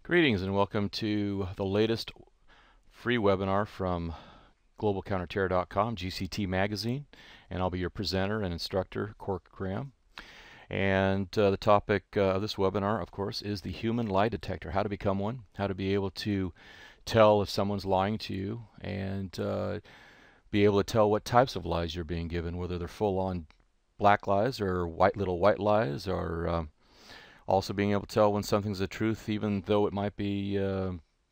Greetings and welcome to the latest free webinar from globalcounterterror.com, GCT magazine, and I'll be your presenter and instructor, Cork Graham. And the topic of this webinar, of course, is the human lie detector, how to become one, how to be able to tell if someone's lying to you, and be able to tell what types of lies you're being given, whether they're full-on black lies or little white lies, or also being able to tell when something's the truth, even though it might be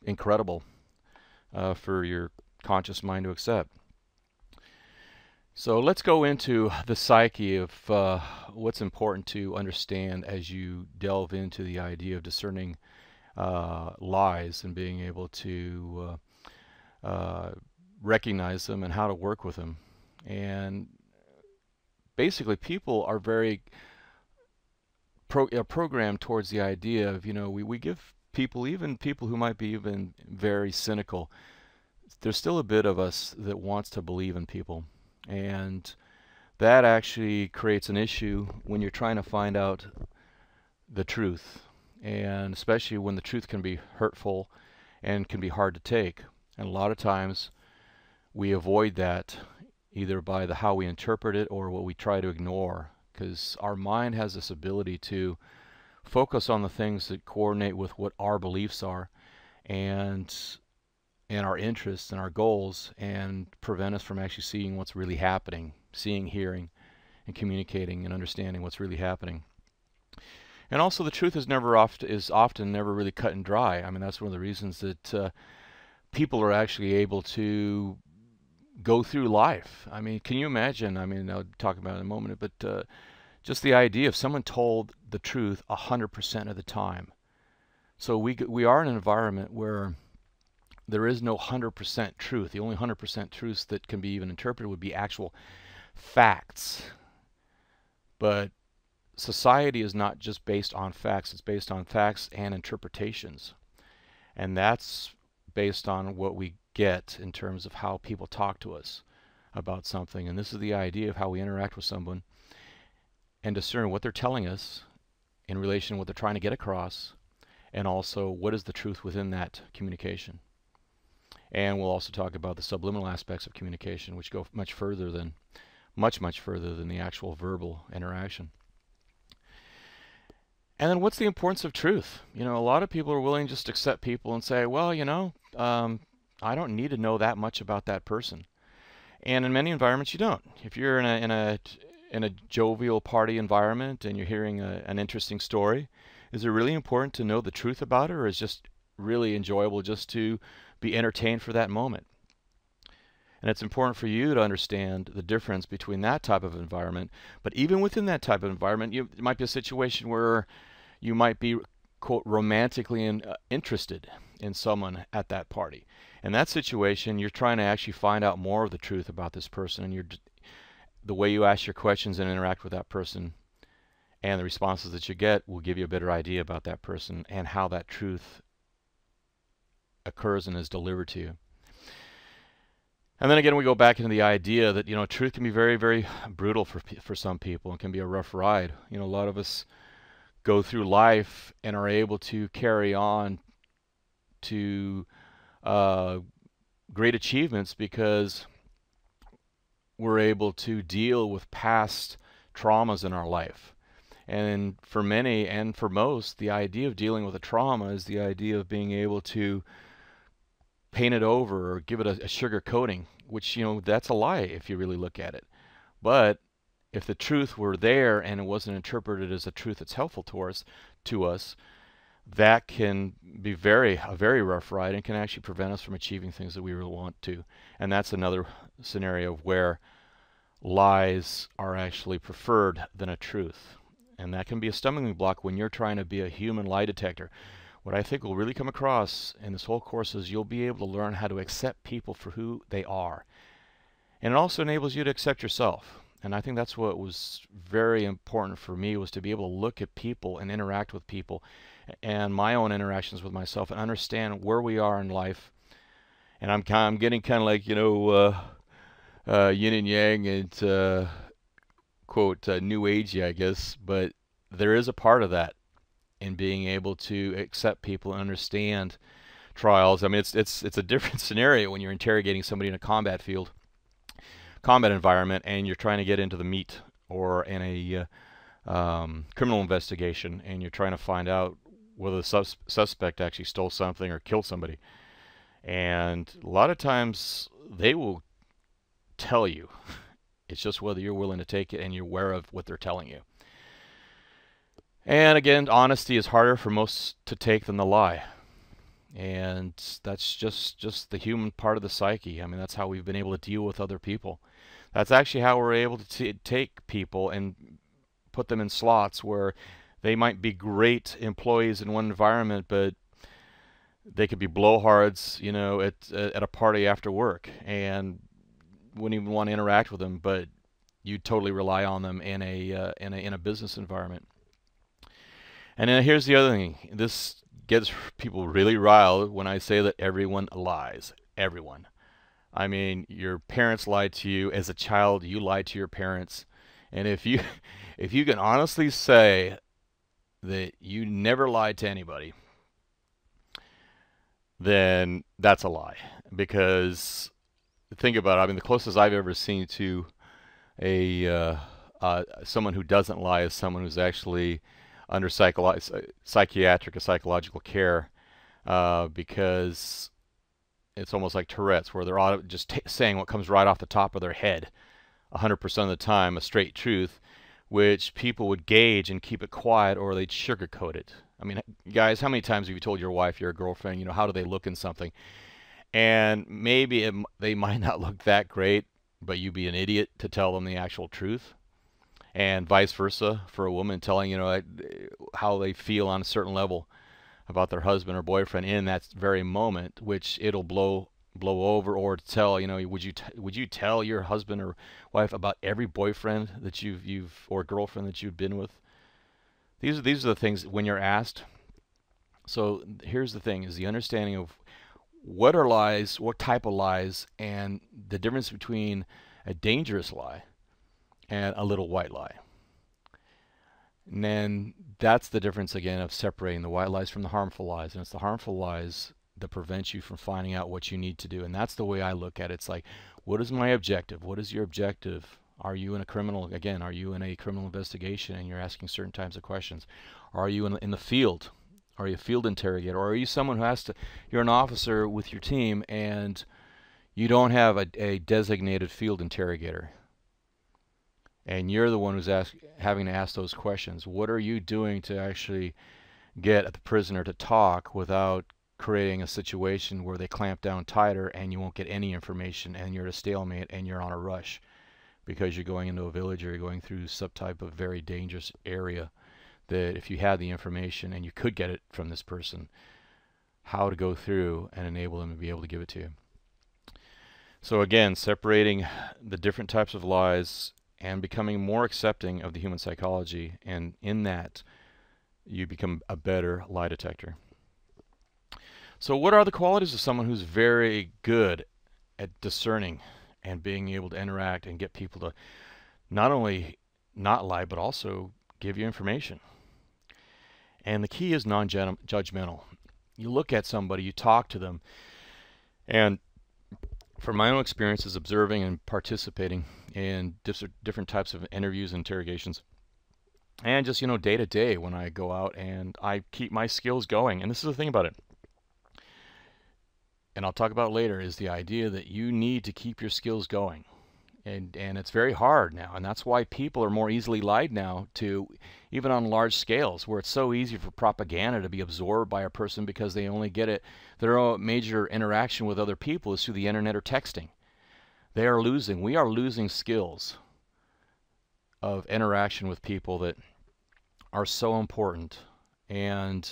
incredible for your conscious mind to accept. So let's go into the psyche of what's important to understand as you delve into the idea of discerning lies and being able to recognize them and how to work with them. And basically, people are very programmed towards the idea of, we give people, even people who might be even very cynical, there's still a bit of us that wants to believe in people. And that actually creates an issue when you're trying to find out the truth. And especially when the truth can be hurtful and can be hard to take. And a lot of times we avoid that either by how we interpret it or what we try to ignore, because our mind has this ability to focus on the things that coordinate with what our beliefs are and our interests and our goals, and prevent us from actually seeing what's really happening, seeing, hearing, and communicating and understanding what's really happening. And also, the truth is often never really cut and dry. I mean, that's one of the reasons that people are actually able to go through life. I mean, can you imagine? I mean, I'll talk about it in a moment, but just the idea if someone told the truth 100% of the time. So we are in an environment where there is no 100% truth. The only 100% truths that can be even interpreted would be actual facts. But society is not just based on facts. It's based on facts and interpretations. And that's based on what we get in terms of how people talk to us about something. And this is the idea of how we interact with someone and discern what they're telling us in relation to what they're trying to get across, and also what is the truth within that communication. And we'll also talk about the subliminal aspects of communication, which go much further than much further than the actual verbal interaction. And then what's the importance of truth? A lot of people are willing to just accept people and say, well, I don't need to know that much about that person. And in many environments, you don't. If you're in a jovial party environment and you're hearing an interesting story, is it really important to know the truth about it, or is it just really enjoyable just to be entertained for that moment? And it's important for you to understand the difference between that type of environment. But even within that type of environment, it might be a situation where you might be, quote, romantically interested in someone at that party. In that situation, you're trying to actually find out more of the truth about this person, and the way you ask your questions and interact with that person and the responses that you get will give you a better idea about that person and how that truth occurs and is delivered to you. And then again, we go back into the idea that, truth can be very, very brutal for some people and can be a rough ride. A lot of us go through life and are able to carry on to great achievements because we're able to deal with past traumas in our life. And for many and for most, the idea of dealing with a trauma is the idea of being able to paint it over or give it a sugar coating, which, that's a lie if you really look at it. But if the truth were there and it wasn't interpreted as a truth that's helpful to us, that can be a very rough ride and can actually prevent us from achieving things that we really want to. And that's another scenario where lies are actually preferred than a truth. And that can be a stumbling block when you're trying to be a human lie detector. What I think will really come across in this whole course is you'll be able to learn how to accept people for who they are. And it also enables you to accept yourself. And I think that's what was very important for me, was to be able to look at people and interact with people and my own interactions with myself and understand where we are in life. And I'm getting kind of like, yin and yang and quote new agey, I guess, but there is a part of that in being able to accept people and understand trials. I mean, it's a different scenario when you're interrogating somebody in a combat environment, and you're trying to get into the meat, or in a criminal investigation, and you're trying to find out whether the suspect actually stole something or killed somebody. And a lot of times they will tell you. It's just whether you're willing to take it and you're aware of what they're telling you. And again, honesty is harder for most to take than the lie. And that's just the human part of the psyche. I mean, that's how we've been able to deal with other people. That's actually how we're able to take people and put them in slots where they might be great employees in one environment, but they could be blowhards, you know, at a party after work, and wouldn't even want to interact with them, but you totally rely on them in a business environment. And then here's the other thing. This gets people really riled when I say that everyone lies. Everyone. I mean, your parents lied to you. As a child, you lied to your parents. And if you can honestly say that you never lied to anybody, then that's a lie. Because think about it. I mean, the closest I've ever seen to a someone who doesn't lie is someone who's actually under psychiatric or psychological care, because it's almost like Tourette's, where they're just saying what comes right off the top of their head 100% of the time, a straight truth, which people would gauge and keep it quiet, or they'd sugarcoat it. I mean, guys, how many times have you told your wife, your girlfriend, you know, how do they look in something? And maybe they might not look that great, but you'd be an idiot to tell them the actual truth. And vice versa for a woman telling, you know, how they feel on a certain level about their husband or boyfriend in that very moment, which it'll blow over, or tell, you know, would you tell your husband or wife about every boyfriend that you've or girlfriend that you've been with? These are the things when you're asked. So here's the thing: is the understanding of what are lies, what type of lies, and the difference between a dangerous lie and a little white lie. And then that's the difference again of separating the white lies from the harmful lies. And it's the harmful lies that prevent you from finding out what you need to do. And that's the way I look at it. It's like, what is my objective? What is your objective? Are you in a criminal, again, are you in a criminal investigation and you're asking certain types of questions? Are you in the field? Are you a field interrogator? Or are you someone who has to, you're an officer with your team and you don't have a designated field interrogator? And you're the one who's having to ask those questions. What are you doing to actually get the prisoner to talk without creating a situation where they clamp down tighter and you won't get any information and you're at a stalemate and you're on a rush because you're going into a village or you're going through some type of very dangerous area that if you had the information and you could get it from this person, how to go through and enable them to be able to give it to you. So again, separating the different types of lies and becoming more accepting of the human psychology, and in that you become a better lie detector. So what are the qualities of someone who's very good at discerning and being able to interact and get people to not only not lie but also give you information? And the key is non-judgmental. You look at somebody, you talk to them, and from my own experiences observing and participating in different types of interviews and interrogations, and just, you know, day to day when I go out and I keep my skills going. And this is the thing about it, and I'll talk about later, is the idea that you need to keep your skills going. And it's very hard now, and that's why people are more easily lied now to, even on large scales, where it's so easy for propaganda to be absorbed by a person because they only get it, their major interaction with other people is through the internet or texting. We are losing skills of interaction with people that are so important. And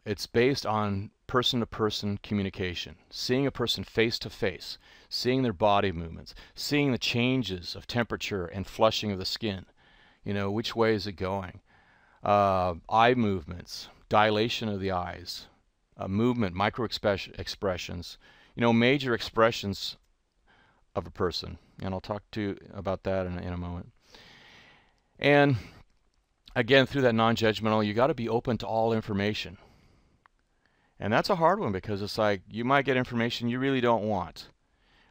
it's based on person-to-person communication, seeing a person face-to-face, seeing their body movements, seeing the changes of temperature and flushing of the skin. You know, which way is it going? Eye movements, dilation of the eyes, movement, micro-expressions, you know, major expressions of a person. And I'll talk to you about that in a moment. And again, through that non-judgmental, you got to be open to all information. And that's a hard one because it's like you might get information you really don't want,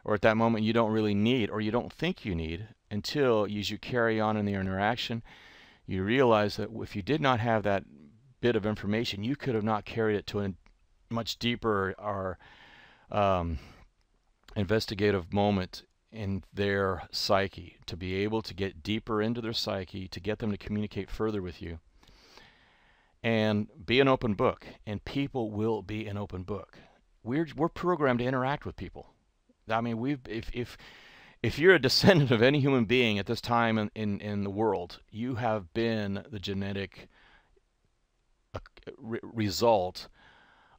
or at that moment you don't really need, or you don't think you need, until as you carry on in the interaction, you realize that if you did not have that bit of information, you could have not carried it to a much deeper or investigative moment in their psyche, to be able to get deeper into their psyche, to get them to communicate further with you. And be an open book, and people will be an open book. We're programmed to interact with people. I mean, if you're a descendant of any human being at this time in the world, you have been the genetic result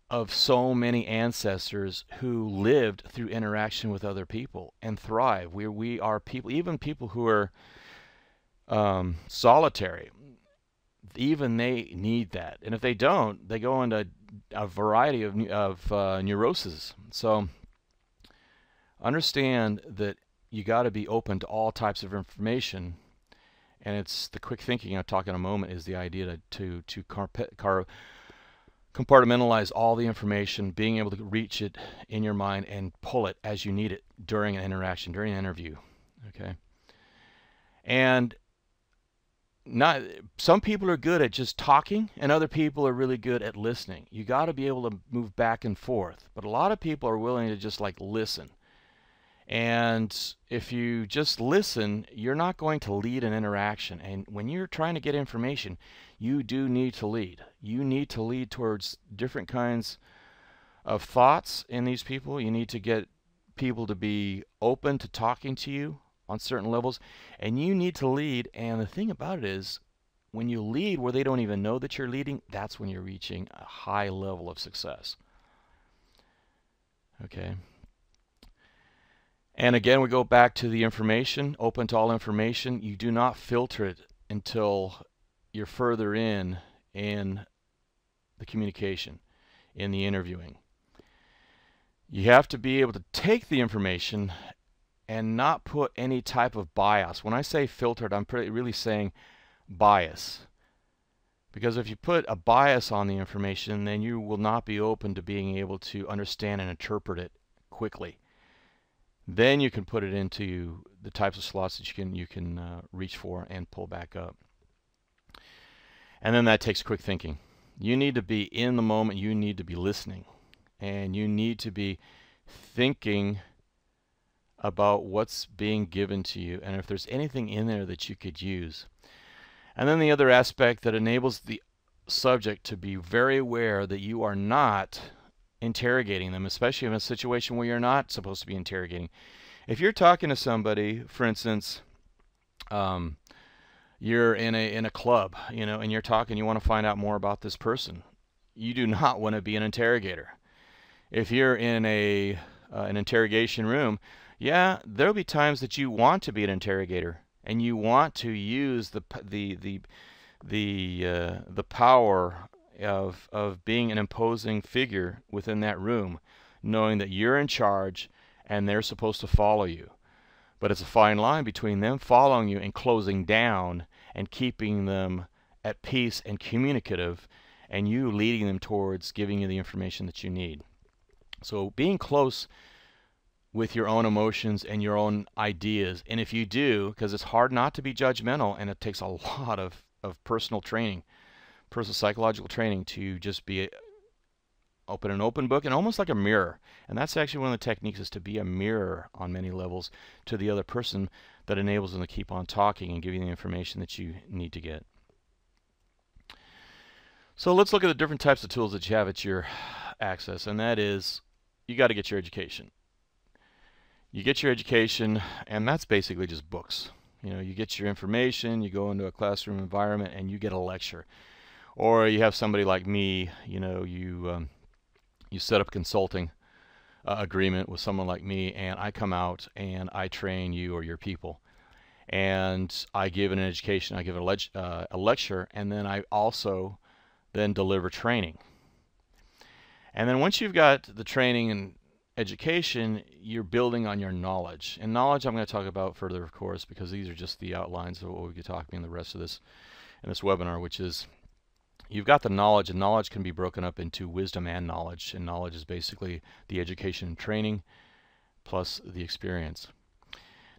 of so many ancestors who lived through interaction with other people and thrive. We are people, even people who are solitary. Even they need that, and if they don't, they go into a variety of neuroses. So understand that you got to be open to all types of information, and it's the quick thinking I'll talk in a moment is the idea to compartmentalize all the information, being able to reach it in your mind and pull it as you need it during an interaction, during an interview. Okay, and some people are good at just talking, and other people are really good at listening. You got to be able to move back and forth, but a lot of people are willing to just like listen. And if you just listen, you're not going to lead an interaction. And when you're trying to get information, you do need to lead. You need to lead towards different kinds of thoughts in these people. You need to get people to be open to talking to you on certain levels, and you need to lead. And the thing about it is, when you lead where they don't even know that you're leading, that's when you're reaching a high level of success. Okay. And again, we go back to the information, open to all information. You do not filter it until you're further in the communication, in the interviewing. You have to be able to take the information and not put any type of bias. When I say filtered, I'm really saying bias. Because if you put a bias on the information, then you will not be open to being able to understand and interpret it quickly. Then you can put it into the types of slots that you can reach for and pull back up. And then that takes quick thinking. You need to be in the moment. You need to be listening. And you need to be thinking about what's being given to you, and if there's anything in there that you could use. And then the other aspect that enables the subject to be very aware that you are not interrogating them, especially in a situation where you're not supposed to be interrogating. If you're talking to somebody, for instance, you're in a club, and you're talking, you want to find out more about this person. You do not want to be an interrogator. If you're in an interrogation room, yeah, there'll be times that you want to be an interrogator, and you want to use the power of being an imposing figure within that room, knowing that you're in charge and they're supposed to follow you. But it's a fine line between them following you and closing down and keeping them at peace and communicative, and you leading them towards giving you the information that you need. So being close with your own emotions and your own ideas, and if you do, because it's hard not to be judgmental, and it takes a lot of personal training, personal psychological training, to just be an open book and almost like a mirror. And that's actually one of the techniques, is to be a mirror on many levels to the other person, that enables them to keep on talking and giving you the information that you need to get. So let's look at the different types of tools that you have at your access, and that is, you got to get your education. You get your education, and that's basically just books. You get your information, you go into a classroom environment, and you get a lecture. Or you have somebody like me, you set up a consulting agreement with someone like me, and I come out and I train you or your people. And I give an education, I give a lecture, and then I also then deliver training. And then once you've got the training and education, you're building on your knowledge. And knowledge I'm going to talk about further, of course, because these are just the outlines of what we could talk about in the rest of this in this webinar, which is you've got the knowledge, and knowledge can be broken up into wisdom and knowledge. And knowledge is basically the education and training plus the experience.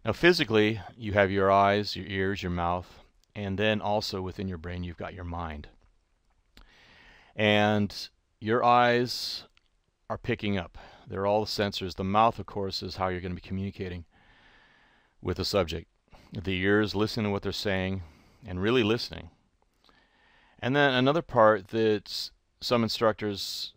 Now physically, you have your eyes, your ears, your mouth, and then also within your brain you've got your mind. And your eyes are picking up. They're all the sensors. The mouth, of course, is how you're going to be communicating with the subject. The ears listening to what they're saying and really listening. And then another part that some instructors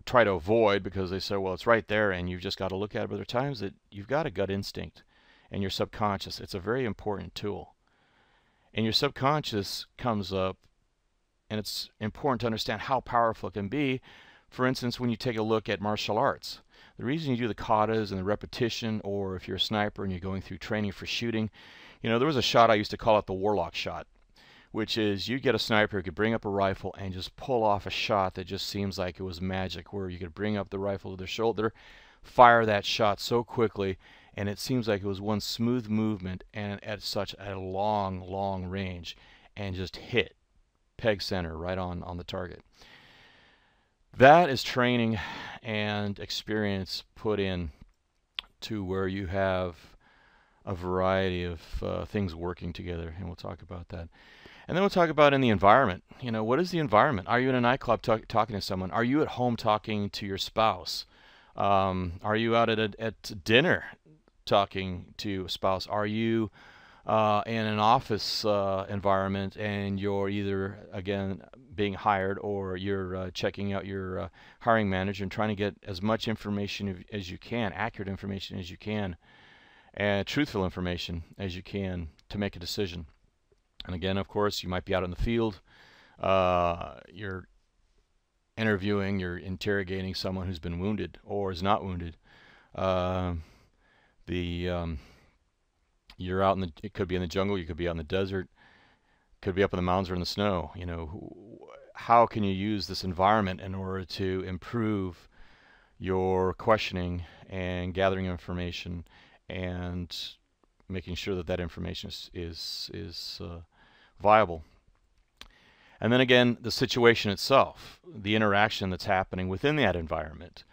try to avoid because they say, well, it's right there and you've just got to look at it. But there are times that you've got a gut instinct and your subconscious. It's a very important tool. And your subconscious comes up, and it's important to understand how powerful it can be. For instance, when you take a look at martial arts, the reason you do the katas and the repetition, or if you're a sniper and you're going through training for shooting, you know, there was a shot I used to call it the warlock shot, which is you get a sniper who could bring up a rifle and just pull off a shot that just seems like it was magic, where you could bring up the rifle to their shoulder, fire that shot so quickly, and it seems like it was one smooth movement and at such a long range, and just hit peg center right on the target. That is training and experience put in to where you have a variety of things working together, and we'll talk about that. And then we'll talk about in the environment. You know, what is the environment? Are you in a nightclub talking to someone? Are you at home talking to your spouse? Are you out at dinner talking to a spouse? Are you in an office environment and you're either, again, being hired, or you're checking out your hiring manager and trying to get as much information as you can, accurate information as you can, and truthful information as you can to make a decision. And again, of course, you might be out in the field. You're interviewing, you're interrogating someone who's been wounded or is not wounded. You're out in the, it could be in the jungle, you could be out in the desert, could be up in the mountains or in the snow. You know, how can you use this environment in order to improve your questioning and gathering information and making sure that that information is viable. And then again, the situation itself, the interaction that's happening within that environment.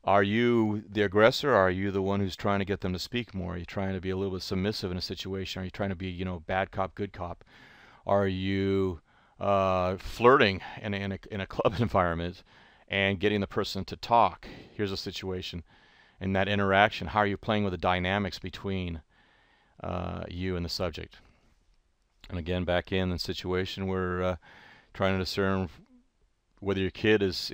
Are you the aggressor, or are you the one who's trying to get them to speak more? Are you trying to be a little bit submissive in a situation? Are you trying to be, you know, bad cop, good cop? Are you flirting in a club environment and getting the person to talk? Here's a situation. In that interaction, how are you playing with the dynamics between you and the subject? And again, back in the situation, we're trying to discern whether your kid is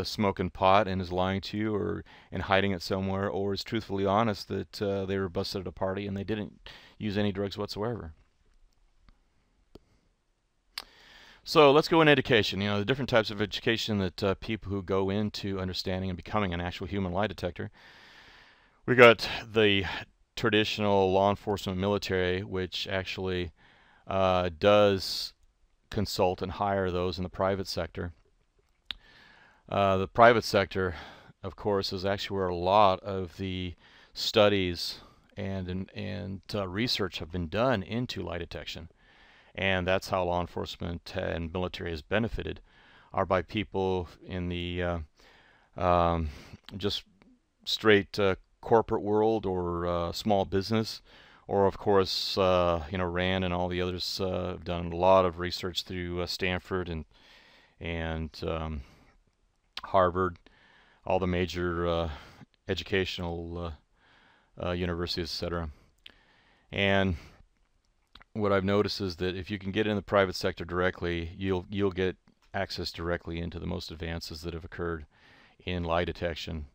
smoking pot and is lying to you, and hiding it somewhere, or is truthfully honest that they were busted at a party and they didn't use any drugs whatsoever. So let's go into education. You know, the different types of education that people who go into understanding and becoming an actual human lie detector. We got the traditional law enforcement military, which actually does consult and hire those in the private sector. The private sector, of course, is actually where a lot of the studies and research have been done into lie detection. And that's how law enforcement and military has benefited, are by people in the just straight corporate world, or small business, or of course, you know, Rand and all the others have done a lot of research through Stanford and Harvard, all the major educational universities, etc. And what I've noticed is that if you can get in the private sector directly, you'll get access directly into the most advances that have occurred in lie detection.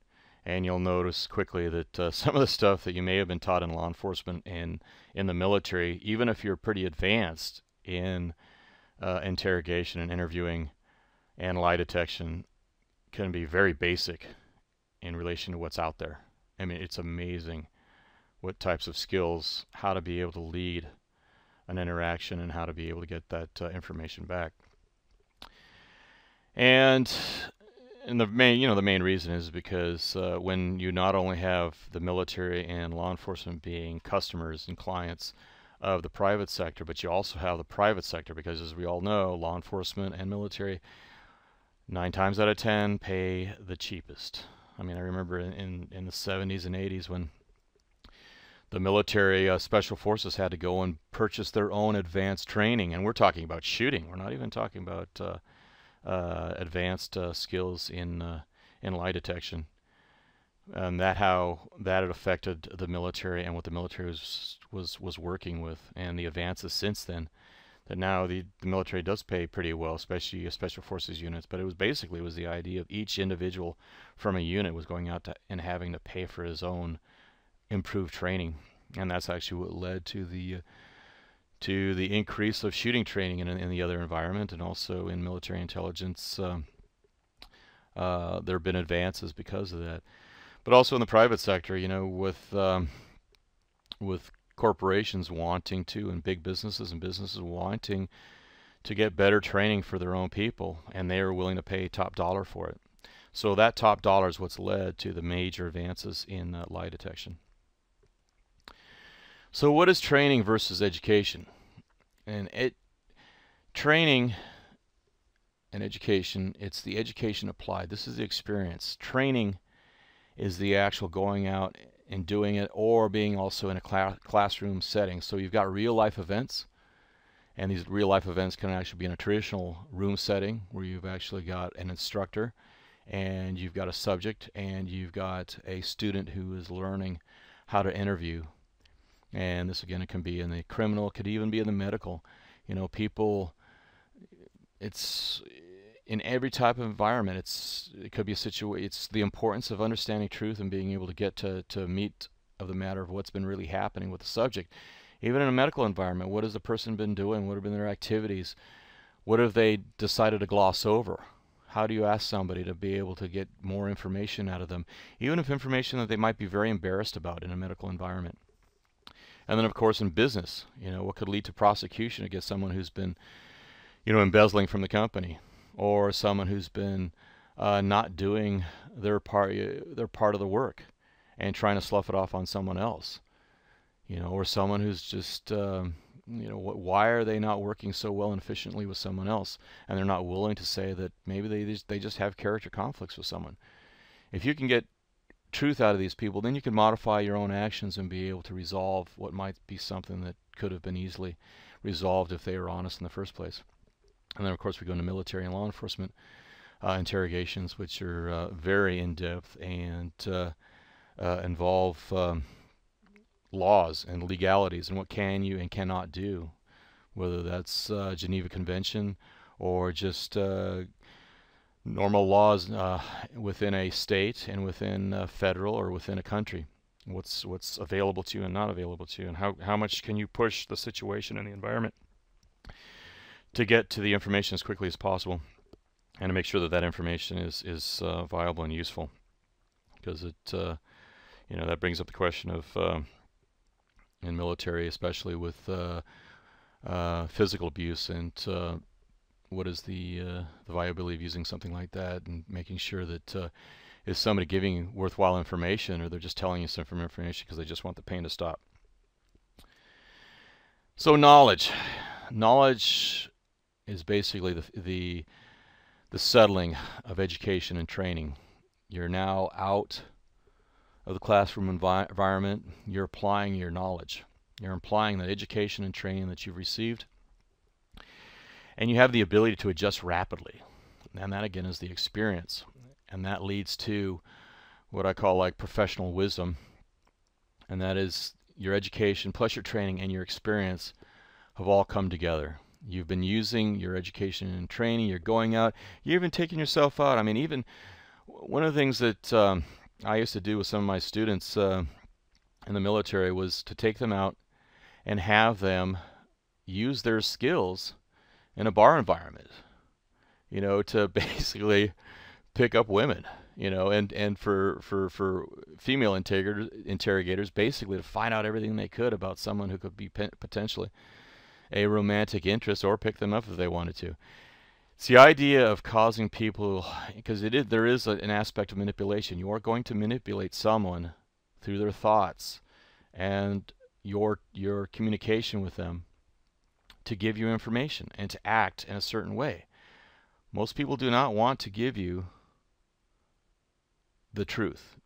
And you'll notice quickly that some of the stuff that you may have been taught in law enforcement and in the military, even if you're pretty advanced in interrogation and interviewing and lie detection, can be very basic in relation to what's out there. I mean, it's amazing what types of skills, how to be able to lead an interaction and how to be able to get that information back. And the main reason is because when you not only have the military and law enforcement being customers and clients of the private sector, but you also have the private sector because, as we all know, law enforcement and military 9 times out of 10 pay the cheapest. I mean, I remember in the 70s and 80s when the military special forces had to go and purchase their own advanced training, and we're talking about shooting. We're not even talking about advanced skills in lie detection, and how that had affected the military and what the military was working with, and the advances since then. That now the military does pay pretty well, especially special forces units. But it was basically the idea of each individual from a unit was going out and having to pay for his own improved training, and that's actually what led to the increase of shooting training in the other environment, and also in military intelligence. There have been advances because of that, but also in the private sector, you know, with corporations wanting to, and big businesses and businesses wanting to get better training for their own people, and they are willing to pay top dollar for it. So that top dollar is what's led to the major advances in lie detection. So what is training versus education? And training and education, it's the education applied. This is the experience. Training is the actual going out and doing it, or being also in a classroom setting. So you've got real life events, and these real life events can actually be in a traditional room setting where you've actually got an instructor, and you've got a subject, and you've got a student who is learning how to interview. And this, again, it can be in the criminal, it could even be in the medical. You know, people, it's in every type of environment. It could be a situation. It's the importance of understanding truth and being able to get to meat of the matter of what's been really happening with the subject. Even in a medical environment, what has the person been doing? What have been their activities? What have they decided to gloss over? How do you ask somebody to be able to get more information out of them, even if information that they might be very embarrassed about in a medical environment? And then, of course, in business, you know, what could lead to prosecution against someone who's been, you know, embezzling from the company, or someone who's been not doing their part of the work and trying to slough it off on someone else, you know, or someone who's just, you know, why are they not working so well and efficiently with someone else, and they're not willing to say that maybe they just have character conflicts with someone. If you can get truth out of these people, then you can modify your own actions and be able to resolve what might be something that could have been easily resolved if they were honest in the first place. And then, of course, we go into military and law enforcement interrogations, which are very in-depth and involve laws and legalities and what can you and cannot do, whether that's Geneva Convention or just normal laws within a state and within federal or within a country. What's available to you and not available to you, and how much can you push the situation and the environment to get to the information as quickly as possible, and to make sure that that information is viable and useful, because it you know, that brings up the question of in military, especially with physical abuse, and what is the viability of using something like that, and making sure that is somebody giving worthwhile information, or they're just telling you some information because they just want the pain to stop. So knowledge is basically the settling of education and training. You're now out of the classroom environment. You're applying your knowledge. You're applying that education and training that you've received, and you have the ability to adjust rapidly. And that, again, is the experience, and that leads to what I call like professional wisdom, and that is your education plus your training and your experience have all come together. You've been using your education and training, you're going out, you're even taking yourself out. I mean, even one of the things that I used to do with some of my students in the military was to take them out and have them use their skills in a bar environment, you know, to basically pick up women, you know, and for female interrogators, basically to find out everything they could about someone who could be potentially a romantic interest, or pick them up if they wanted to. It's the idea of causing people, because there is an aspect of manipulation. You are going to manipulate someone through their thoughts and your communication with them to give you information and to act in a certain way. Most people do not want to give you the truth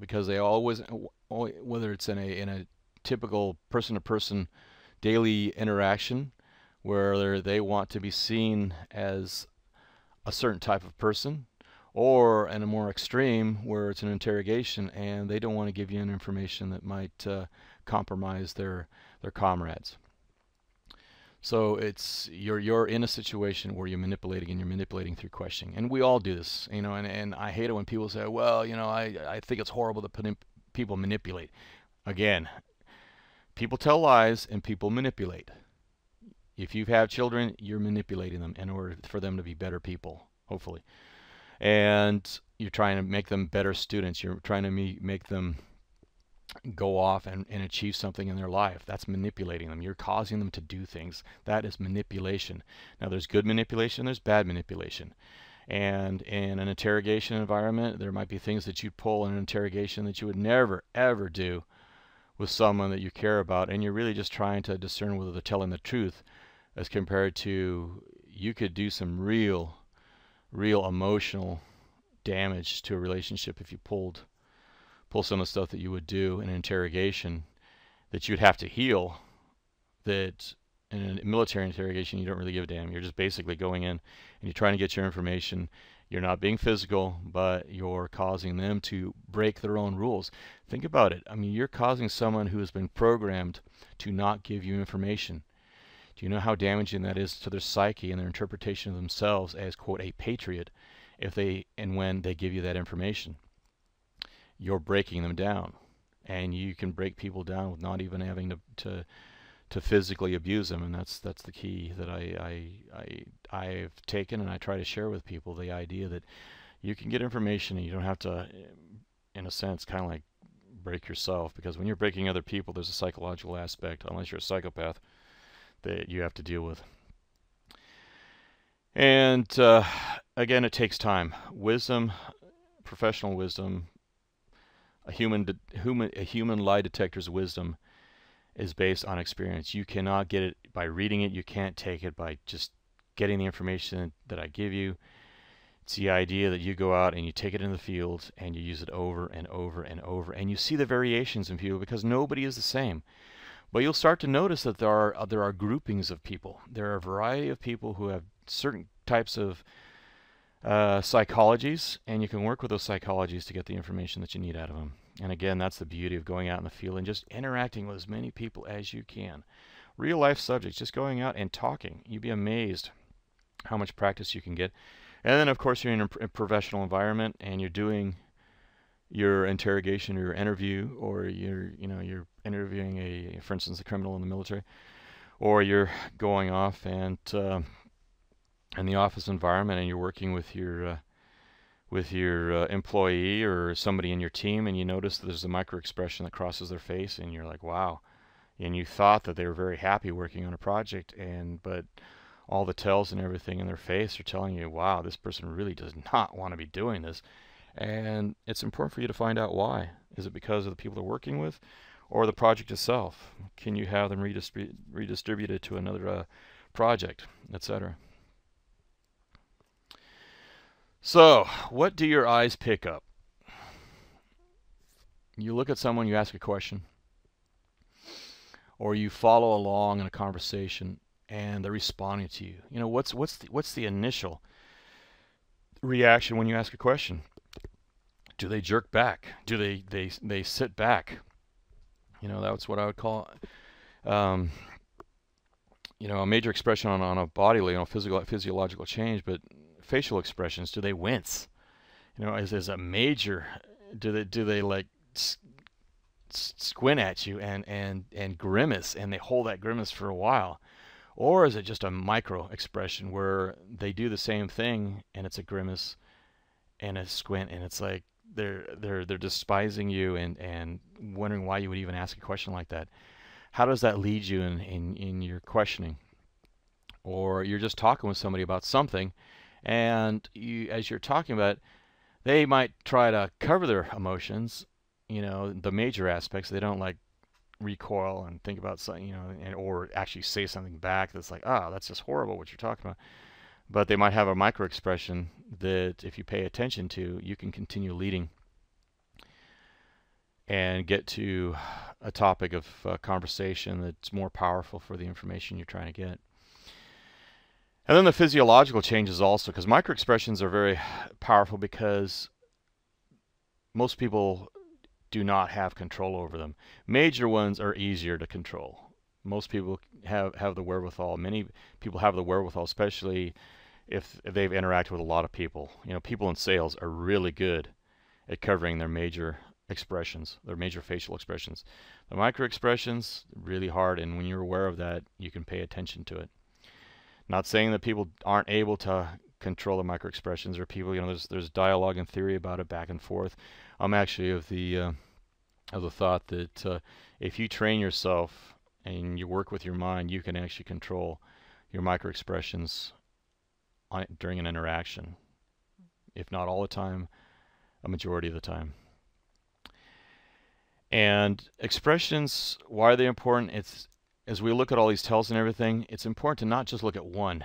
because they always, whether it's in a typical person-to-person daily interaction where they want to be seen as a certain type of person, or in a more extreme where it's an interrogation and they don't want to give you any information that might compromise their comrades. So it's you're in a situation where you're manipulating, and you're manipulating through questioning, and we all do this, you know. And I hate it when people say, well, you know, I think it's horrible that people manipulate. Again, people tell lies and people manipulate. If you have children, you're manipulating them in order for them to be better people, hopefully. And you're trying to make them better students. You're trying to make them go off and achieve something in their life. That's manipulating them. You're causing them to do things. That is manipulation. Now, there's good manipulation, there's bad manipulation. And in an interrogation environment, there might be things that you pull in an interrogation that you would never, ever do with someone that you care about. And you're really just trying to discern whether they're telling the truth, as compared to you could do some real emotional damage to a relationship if you pull some of the stuff that you would do in an interrogation that you'd have to heal, that in a military interrogation you don't really give a damn. You're just basically going in and you're trying to get your information. You're not being physical, but you're causing them to break their own rules. Think about it. I mean, you're causing someone who has been programmed to not give you information. Do you know how damaging that is to their psyche and their interpretation of themselves as, quote, a patriot, if they and when they give you that information? You're breaking them down, and you can break people down with not even having to physically abuse them. And that's the key that I've taken, and I try to share with people, the idea that you can get information and you don't have to, in a sense, kind of like break yourself, because when you're breaking other people, there's a psychological aspect, unless you're a psychopath, that you have to deal with. And again, it takes time. Wisdom, professional wisdom, a human lie detector's wisdom is based on experience. You cannot get it by reading it. You can't take it by just getting the information that I give you. It's the idea that you go out and you take it in the field and you use it over and over and over, and you see the variations in people, because nobody is the same. But you'll start to notice that there are groupings of people. There are a variety of people who have certain types of psychologies, and you can work with those psychologies to get the information that you need out of them. And again, that's the beauty of going out in the field and just interacting with as many people as you can. Real life subjects, just going out and talking. You'd be amazed how much practice you can get. And then, of course, you're in a professional environment and you're doing your interrogation or your interview, or you're interviewing for instance, a criminal in the military, or you're going off and in the office environment, and you're working with your employee or somebody in your team, and you notice that there's a micro expression that crosses their face, and you're like, wow. And you thought that they were very happy working on a project, but all the tells and everything in their face are telling you, wow, this person really does not want to be doing this. And it's important for you to find out why. Is it because of the people they're working with, or the project itself? Can you have them redistributed to another project, etc.? So, what do your eyes pick up? You look at someone, you ask a question, or you follow along in a conversation, and they're responding to you. You know, what's the initial reaction when you ask a question? Do they jerk back? Do they sit back? You know, that's what I would call, a major expression on a bodily, physiological change. But facial expressions, do they wince? You know, is a major? Do they like squint at you and grimace, and they hold that grimace for a while? Or is it just a micro expression where they do the same thing and it's a grimace and a squint, and it's like they're despising you and wondering why you would even ask a question like that? How does that lead you in your questioning? Or you're just talking with somebody about something, and as you're talking about it, they might try to cover their emotions, the major aspects. They don't like recoil and think about something, you know, and or actually say something back that's like, ah, that's just horrible what you're talking about. But they might have a micro expression that if you pay attention to, you can continue leading and get to a topic of conversation that's more powerful for the information you're trying to get. And then the physiological changes also, because micro expressions are very powerful because most people do not have control over them. Major ones are easier to control. Most people have the wherewithal. Many people have the wherewithal, especially if they've interacted with a lot of people. You know, people in sales are really good at covering their major expressions, their major facial expressions. The micro expressions, really hard, and when you're aware of that, you can pay attention to it. Not saying that people aren't able to control the micro expressions, or people, you know, there's dialogue and theory about it back and forth. I'm actually of the thought that if you train yourself and you work with your mind, you can actually control your micro expressions during an interaction, if not all the time, a majority of the time. And expressions, why are they important? It's, as we look at all these tells and everything, it's important to not just look at one.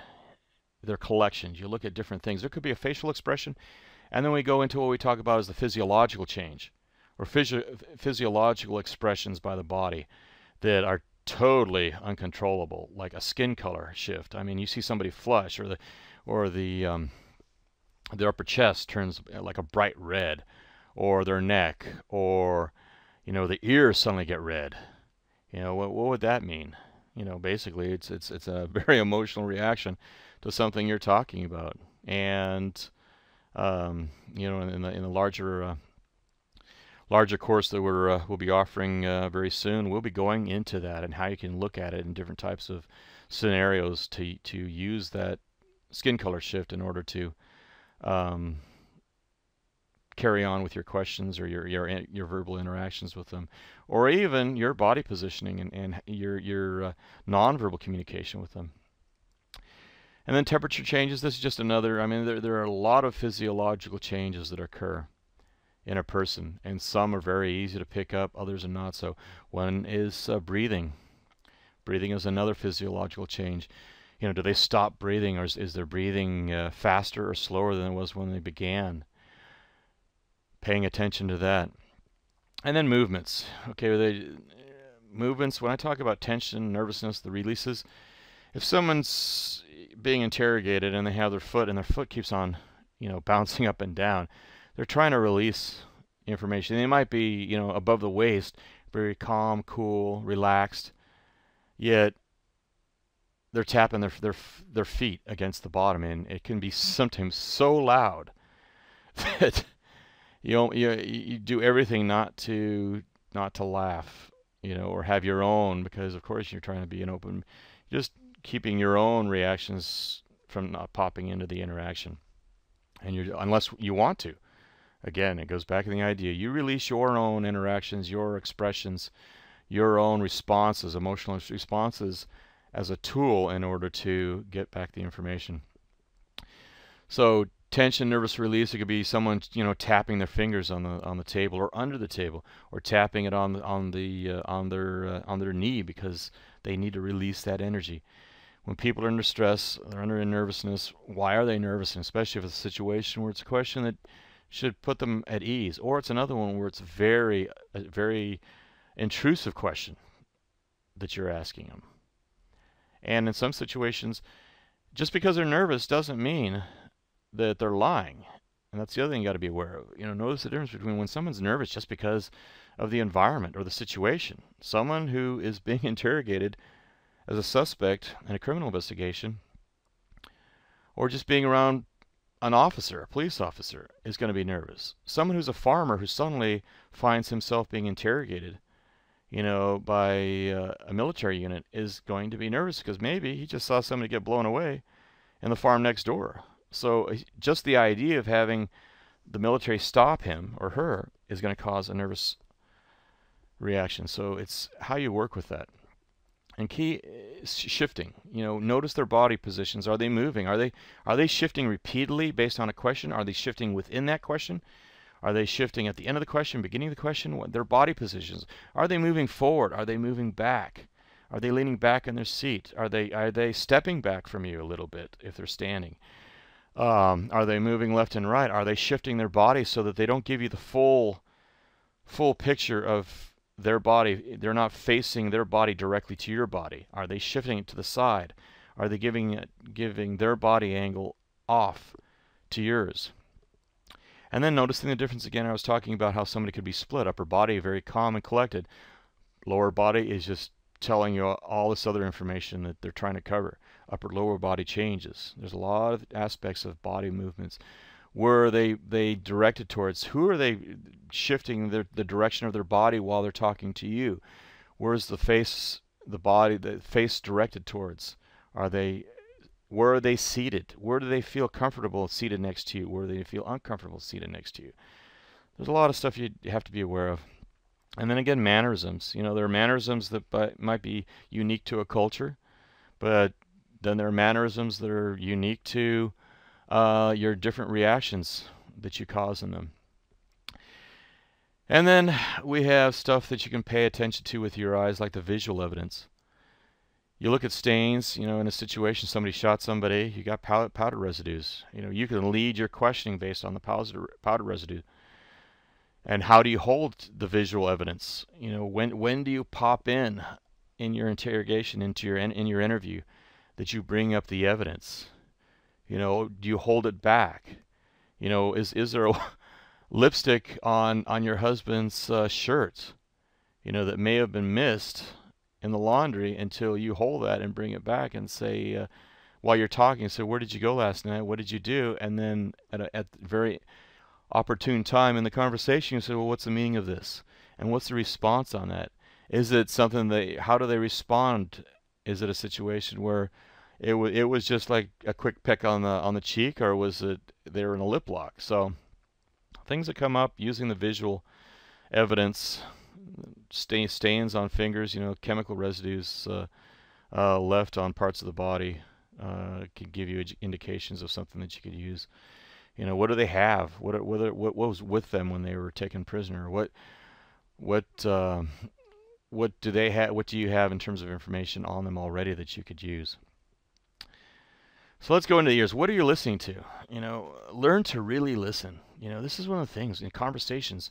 They're collections. You look at different things. There could be a facial expression, and then we go into what we talk about as the physiological change, or physiological expressions by the body that are totally uncontrollable, like a skin color shift. I mean, you see somebody flush, or the upper chest turns like a bright red, or their neck, or, you know, the ears suddenly get red. You know, what would that mean? You know, basically, it's a very emotional reaction to something you're talking about. And you know, in the larger course that we'll be offering very soon, we'll be going into that and how you can look at it in different types of scenarios to use that skin color shift in order to carry on with your questions or your verbal interactions with them, or even your body positioning and your nonverbal communication with them. And then temperature changes. This is just another. I mean, there are a lot of physiological changes that occur in a person, and some are very easy to pick up, others are not so. One is breathing. Breathing is another physiological change. You know, do they stop breathing, or is their breathing faster or slower than it was when they began? Paying attention to that. And then movements. Okay, movements, when I talk about tension, nervousness, the releases, if someone's being interrogated and they have their foot and their foot keeps on, you know, bouncing up and down, they're trying to release information. They might be, you know, above the waist, very calm, cool, relaxed, yet they're tapping their feet against the bottom, and it can be sometimes so loud that you do everything not to laugh, you know, or have your own, because of course you're trying to be an open, just keeping your own reactions from not popping into the interaction. And unless you want to. Again, it goes back to the idea. You release your own interactions, your expressions, your own responses, emotional responses, as a tool in order to get back the information. So tension, nervous release, it could be someone, you know, tapping their fingers on the table or under the table, or tapping it on their knee because they need to release that energy. When people are under stress, they're under nervousness. Why are they nervous? And especially if it's a situation where it's a question that should put them at ease, or it's another one where it's a very intrusive question that you're asking them. And in some situations, just because they're nervous doesn't mean that they're lying. And that's the other thing you got to be aware of. You know, notice the difference between when someone's nervous just because of the environment or the situation. Someone who is being interrogated as a suspect in a criminal investigation, or just being around an officer, a police officer, is going to be nervous. Someone who's a farmer who suddenly finds himself being interrogated, you know, by a military unit is going to be nervous because maybe he just saw somebody get blown away in the farm next door. So just the idea of having the military stop him or her is going to cause a nervous reaction. So it's how you work with that. And key is shifting. You know, notice their body positions. Are they moving? Are they shifting repeatedly based on a question? Are they shifting within that question? Are they shifting at the end of the question, beginning of the question? What their body positions? Are they moving forward? Are they moving back? Are they leaning back in their seat? Are they stepping back from you a little bit if they're standing? Are they moving left and right? Are they shifting their body so that they don't give you the full picture of their body? They're not facing their body directly to your body. Are they shifting it to the side? Are they giving their body angle off to yours? And then noticing the difference again. I was talking about how somebody could be split. Upper body, very calm and collected. Lower body is just telling you all this other information that they're trying to cover. Upper lower body changes. There's a lot of aspects of body movements. Where are they directed towards? Who are they shifting the direction of their body while they're talking to you? Where's the face directed towards? Where are they seated? Where do they feel comfortable seated next to you? Where do they feel uncomfortable seated next to you? There's a lot of stuff you have to be aware of. And then again, mannerisms. There are mannerisms that might be unique to a culture, but then there are mannerisms that are unique to your different reactions that you cause in them. And then we have stuff that you can pay attention to with your eyes, like the visual evidence. You look at stains, in a situation, somebody shot somebody, you got powder residues. You can lead your questioning based on the powder residue. And how do you hold the visual evidence? When do you pop in your interrogation, in your interview, that you bring up the evidence? Do you hold it back? Is there a lipstick on your husband's shirt, that may have been missed in the laundry, until you hold that and bring it back and say, while you're talking, say, where did you go last night? What did you do? And then at the very opportune time in the conversation, you say, well, what's the meaning of this? And what's the response on that? Is it something how do they respond? Is it a situation where it was just like a quick peck on the cheek, or was it they were in a lip lock? So things that come up using the visual evidence, stains on fingers, chemical residues left on parts of the body, can give you indications of something that you could use. What do they have? What was with them when they were taken prisoner? What do they have? What do you have in terms of information on them already that you could use? So let's go into the ears. What are you listening to? Learn to really listen. This is one of the things in conversations.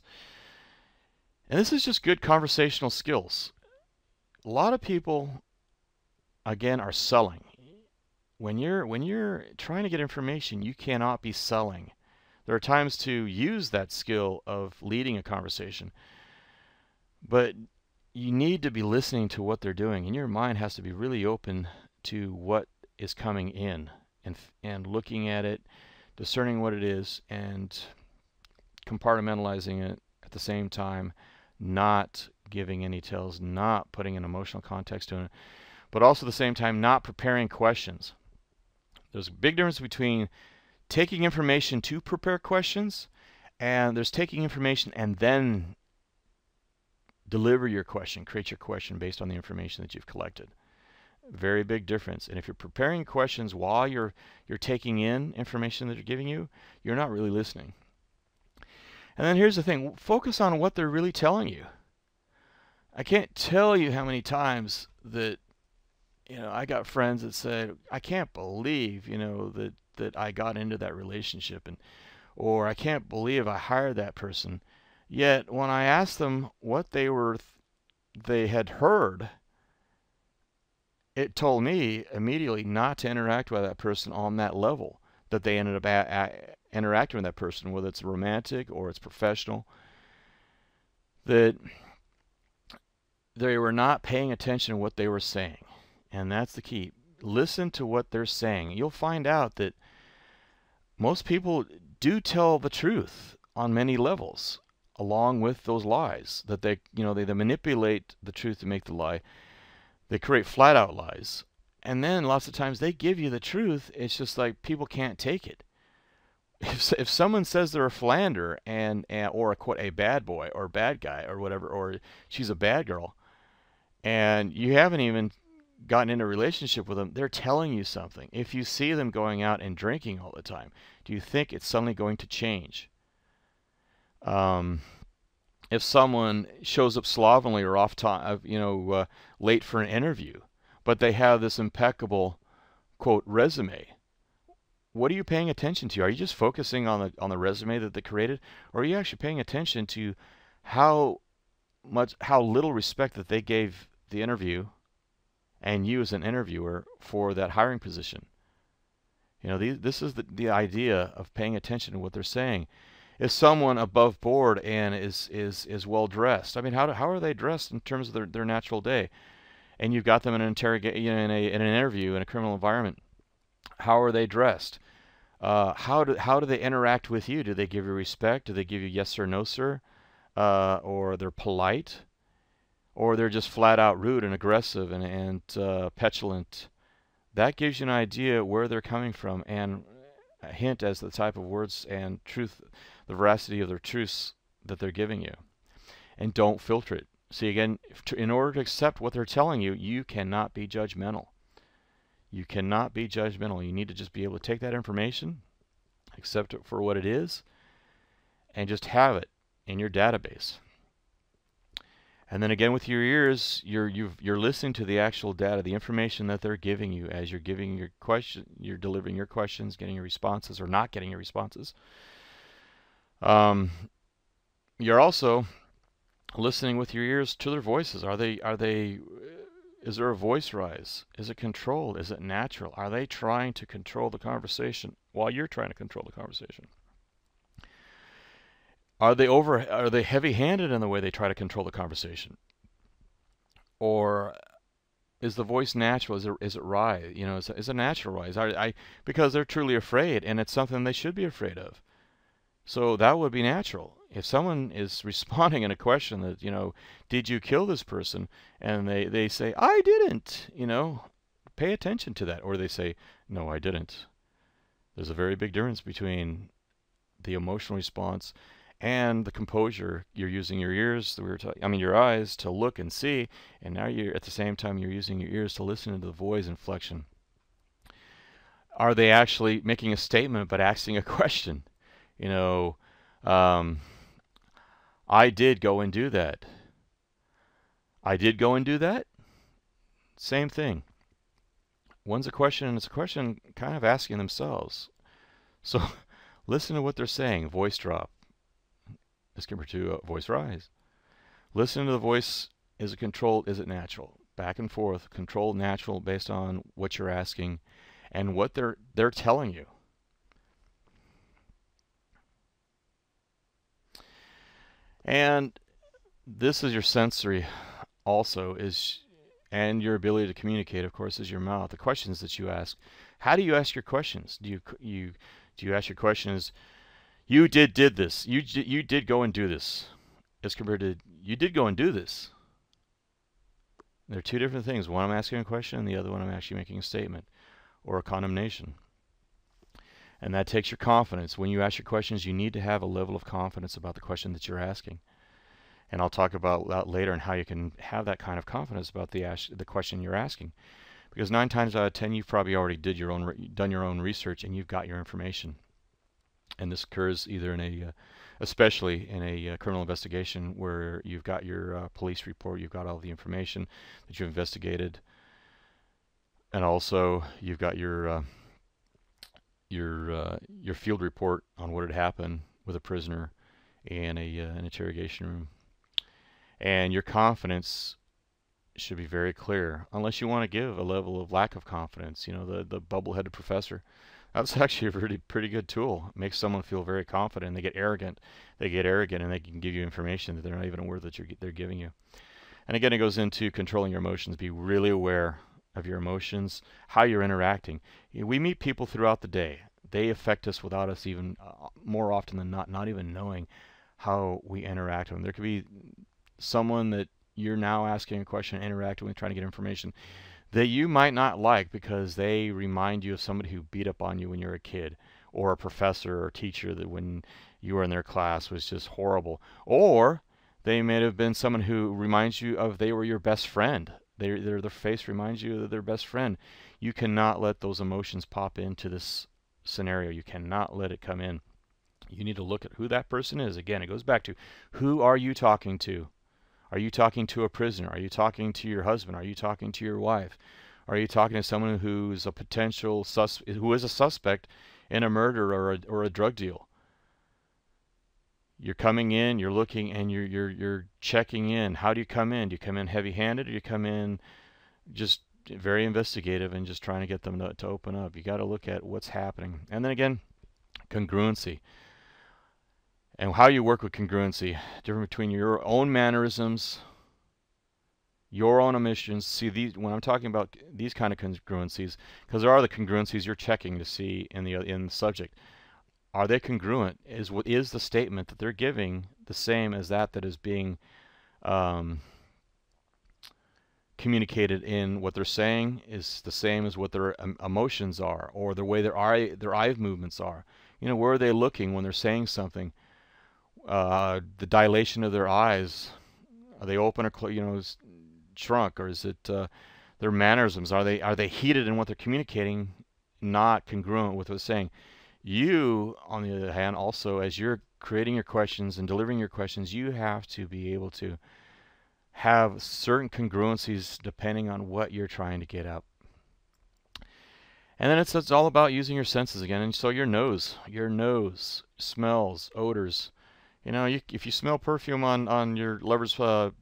And this is just good conversational skills. A lot of people, again, are selling. When you're trying to get information, you cannot be selling. There are times to use that skill of leading a conversation, but you need to be listening to what they're doing, and your mind has to be really open to what is coming in, and looking at it, discerning what it is, and compartmentalizing it at the same time, not giving any details, not putting an emotional context to it, but also at the same time not preparing questions. There's a big difference between taking information to prepare questions, and there's taking information and then deliver your question, create your question based on the information that you've collected. Very big difference. And if you're preparing questions while you're taking in information that they're giving you, you're not really listening. And then here's the thing, focus on what they're really telling you. I can't tell you how many times that I got friends that said, I can't believe that I got into that relationship, or I can't believe I hired that person. Yet when I asked them what they had heard, it told me immediately not to interact with that person on that level, that they ended up interacting with that person, whether it's romantic or it's professional, that they were not paying attention to what they were saying. And that's the key. Listen to what they're saying. You'll find out that most people do tell the truth on many levels, along with those lies, that they manipulate the truth to make the lie. They create flat out lies. And then lots of times they give you the truth. It's just like people can't take it. If someone says they're a philanderer or a bad boy or bad guy or whatever, or she's a bad girl, and you haven't even gotten into a relationship with them, they're telling you something. If you see them going out and drinking all the time, do you think it's suddenly going to change? Um, if someone shows up slovenly or off time, late for an interview, but they have this impeccable quote resume, what are you paying attention to? Are you just focusing on the resume that they created, or are you actually paying attention to how how little respect that they gave the interview and you as an interviewer for that hiring position? This is the idea of paying attention to what they're saying. Is someone above board and is well dressed? I mean, how are they dressed in terms of their natural day? And you've got them in an in an interview in a criminal environment. How are they dressed? How do they interact with you? Do they give you respect? Do they give you yes sir, no sir? Or they're polite? Or they're just flat out rude and aggressive and petulant? That gives you an idea where they're coming from and a hint as to the type of words and truth, the veracity of their truths that they're giving you. And don't filter it. See, again, in order to accept what they're telling you, you cannot be judgmental. You cannot be judgmental. You need to just be able to take that information, accept it for what it is, and just have it in your database. And then again, with your ears, you're listening to the actual data, the information that they're giving you as you're giving your question, you're delivering your questions, getting your responses, or not getting your responses. You're also listening with your ears to their voices. Is there a voice rise? Is it controlled? Is it natural? Are they trying to control the conversation while you're trying to control the conversation? Are they heavy-handed in the way they try to control the conversation? Or is the voice natural? Is it rise? Is it natural rise? Because they're truly afraid, and it's something they should be afraid of. So that would be natural. If someone is responding in a question that, did you kill this person? And they say, I didn't, pay attention to that. Or they say, no, I didn't. There's a very big difference between the emotional response and the composure. You're using your ears, your eyes to look and see, and now at the same time you're using your ears to listen to the voice inflection. Are they actually making a statement but asking a question? I did go and do that. I did go and do that? Same thing. One's a question, and it's a question kind of asking themselves. So listen to what they're saying. Voice drop as compared to voice rise. Listen to the voice. Is it controlled? Is it natural? Back and forth. Controlled, natural, based on what you're asking and what they're telling you. And this is your sensory also, and your ability to communicate, of course, is your mouth. The questions that you ask. How do you ask your questions? Do you ask your questions, you did this. You did go and do this, as compared to you did go and do this. They're two different things. One, I'm asking a question, and the other one, I'm actually making a statement or a condemnation. And that takes your confidence. When you ask your questions, you need to have a level of confidence about the question that you're asking. And I'll talk about that later and how you can have that kind of confidence about the question you're asking. Because 9 times out of 10, you've probably already done your own research and you've got your information. And this occurs either especially in a criminal investigation where you've got your police report, you've got all the information that you've investigated, and also you've got your field report on what had happened with a prisoner in an interrogation room. And your confidence should be very clear, unless you want to give a level of lack of confidence. The bubble-headed professor. That's actually a pretty good tool. It makes someone feel very confident. They get arrogant. And they can give you information that they're not even aware that they're giving you. And again, it goes into controlling your emotions. Be really aware of your emotions, how you're interacting. We meet people throughout the day. They affect us without us even, more often than not even knowing how we interact with them. There could be someone that you're now asking a question, interacting with, trying to get information that you might not like because they remind you of somebody who beat up on you when you were a kid, or a professor or teacher that when you were in their class was just horrible. Or they may have been someone who reminds you of they were your best friend. Their face reminds you of their best friend. You cannot let those emotions pop into this scenario. You cannot let it come in. You need to look at who that person is. Again, it goes back to, who are you talking to? Are you talking to a prisoner? Are you talking to your husband? Are you talking to your wife? Are you talking to someone who's a potential who is a suspect in a murder or a drug deal? You're coming in, you're looking, and you're checking in. How do you come in? Do you come in heavy-handed, or do you come in just very investigative and just trying to get them to open up? You got to look at what's happening. And then again, congruency. And how you work with congruency, different between your own mannerisms, your own omissions. See, these, when I'm talking about these kind of congruencies, because there are the congruencies you're checking to see in the subject. Are they congruent? Is the statement that they're giving the same as that is being communicated in what they're saying? Is the same as what their emotions are, or the way their eye movements are? You know, where are they looking when they're saying something? The dilation of their eyes, are they open or shrunk, or is it their mannerisms? Are they heated in what they're communicating, not congruent with what they're saying? You, on the other hand, also, as you're creating your questions and delivering your questions, you have to be able to have certain congruencies depending on what you're trying to get up. And then it's all about using your senses again. And so your nose smells, odors. You know, if you smell perfume on your lover's, your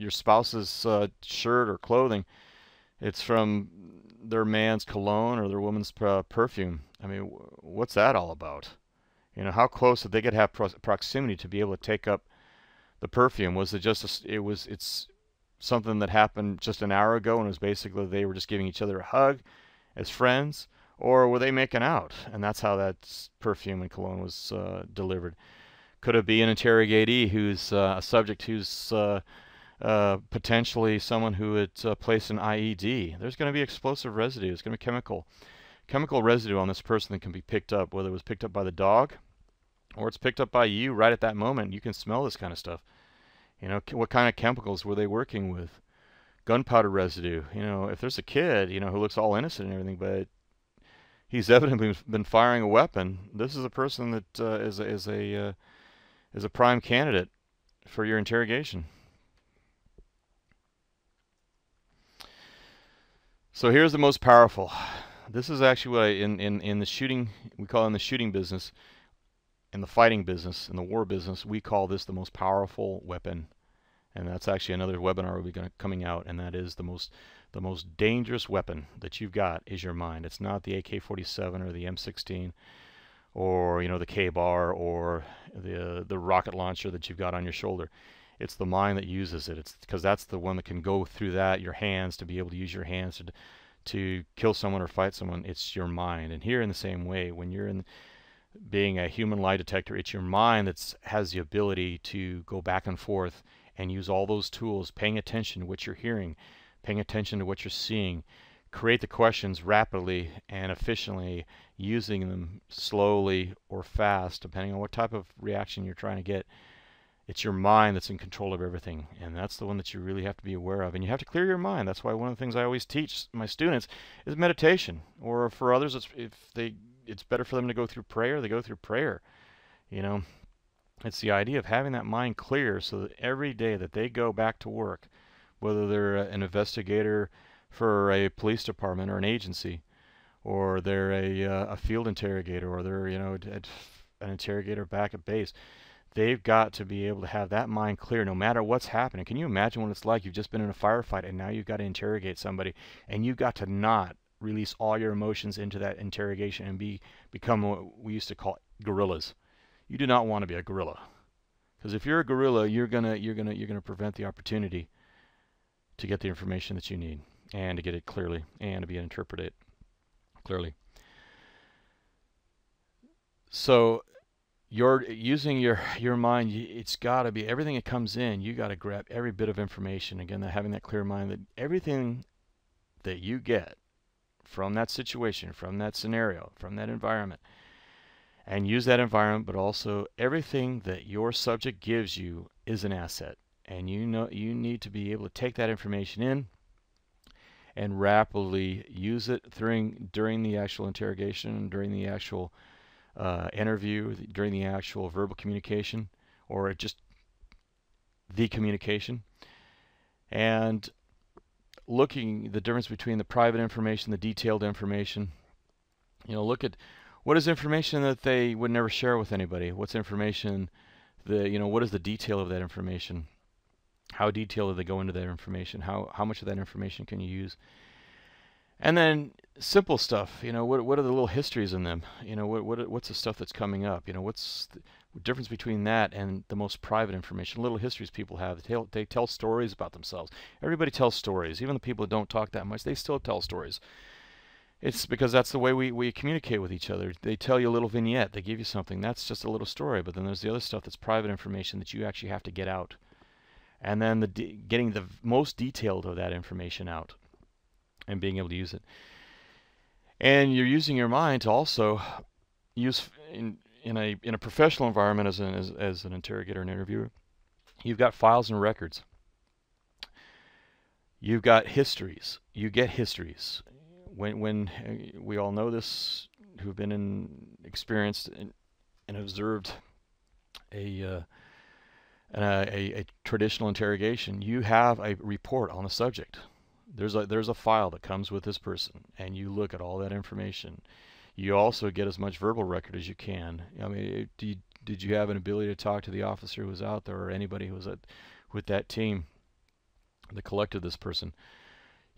spouse's shirt or clothing, it's from their man's cologne or their woman's perfume. I mean, what's that all about? You know, how close did they get to have proximity to be able to take up the perfume? Was it just it's something that happened just an hour ago and it was basically they were just giving each other a hug as friends, or were they making out? And that's how that perfume and cologne was delivered. Could it be an interrogatee who's a subject who's potentially someone who had placed an IED? There's going to be explosive residue. There's going to be chemical residue on this person that can be picked up, whether it was picked up by the dog or it's picked up by you right at that moment. You can smell this kind of stuff. You know, what kind of chemicals were they working with? Gunpowder residue. You know, if there's a kid, you know, who looks all innocent and everything, but he's evidently been firing a weapon, this is a person that is a prime candidate for your interrogation. So here's the most powerful. This is actually what in the shooting, we call it in the shooting business, in the fighting business, in the war business, we call this the most powerful weapon. And that's actually another webinar will be coming out, and that is the most dangerous weapon that you've got is your mind. It's not the AK-47 or the M16 or, you know, the K-bar or the rocket launcher that you've got on your shoulder. It's the mind that uses it. It's because that's the one that can go through that, your hands, to be able to use your hands to kill someone or fight someone. It's your mind. And here in the same way, when you're being a human lie detector, it's your mind that has the ability to go back and forth and use all those tools, paying attention to what you're hearing, paying attention to what you're seeing, create the questions rapidly and efficiently, using them slowly or fast, depending on what type of reaction you're trying to get. It's your mind that's in control of everything, and that's the one that you really have to be aware of. And you have to clear your mind. That's why one of the things I always teach my students is meditation. Or for others, it's better for them to go through prayer. They go through prayer. You know, it's the idea of having that mind clear so that every day that they go back to work, whether they're an investigator for a police department or an agency, or they're a field interrogator, or they're, you know, an interrogator back at base, they've got to be able to have that mind clear no matter what's happening. Can you imagine what it's like? You've just been in a firefight and now you've got to interrogate somebody, and you've got to not release all your emotions into that interrogation and become what we used to call guerrillas. You do not want to be a guerrilla, because if you're a guerrilla, you're gonna prevent the opportunity to get the information that you need, and to get it clearly, and to be able to interpret it clearly. So you're using your mind. It's got to be everything that comes in. You got to grab every bit of information. Again, having that clear mind, that everything that you get from that situation, from that scenario, from that environment, and use that environment, but also everything that your subject gives you is an asset. And you know, you need to be able to take that information in and rapidly use it during the actual interrogation, during the actual interview, during the actual verbal communication, or just the communication. And looking the difference between the private information, the detailed information. Look at what is information that they would never share with anybody. What's information what is the detail of that information? How detailed do they go into that information? How much of that information can you use? And then simple stuff. What are the little histories in them? What's the stuff that's coming up? What's the difference between that and the most private information? Little histories people have. They tell stories about themselves. Everybody tells stories. Even the people that don't talk that much, they still tell stories. It's because that's the way we communicate with each other. They tell you a little vignette. They give you something. That's just a little story. But then there's the other stuff that's private information that you actually have to get out. And then getting the most detailed of that information out and being able to use it. And you're using your mind to also use in a professional environment as an interrogator and interviewer. You've got files and records. You've got histories. You get histories. When we all know this, who've been experienced and observed a traditional interrogation, you have a report on the subject. There's a file that comes with this person, and you look at all that information. You also get as much verbal record as you can. I mean, did you have an ability to talk to the officer who was out there, or anybody who was with that team that collected this person?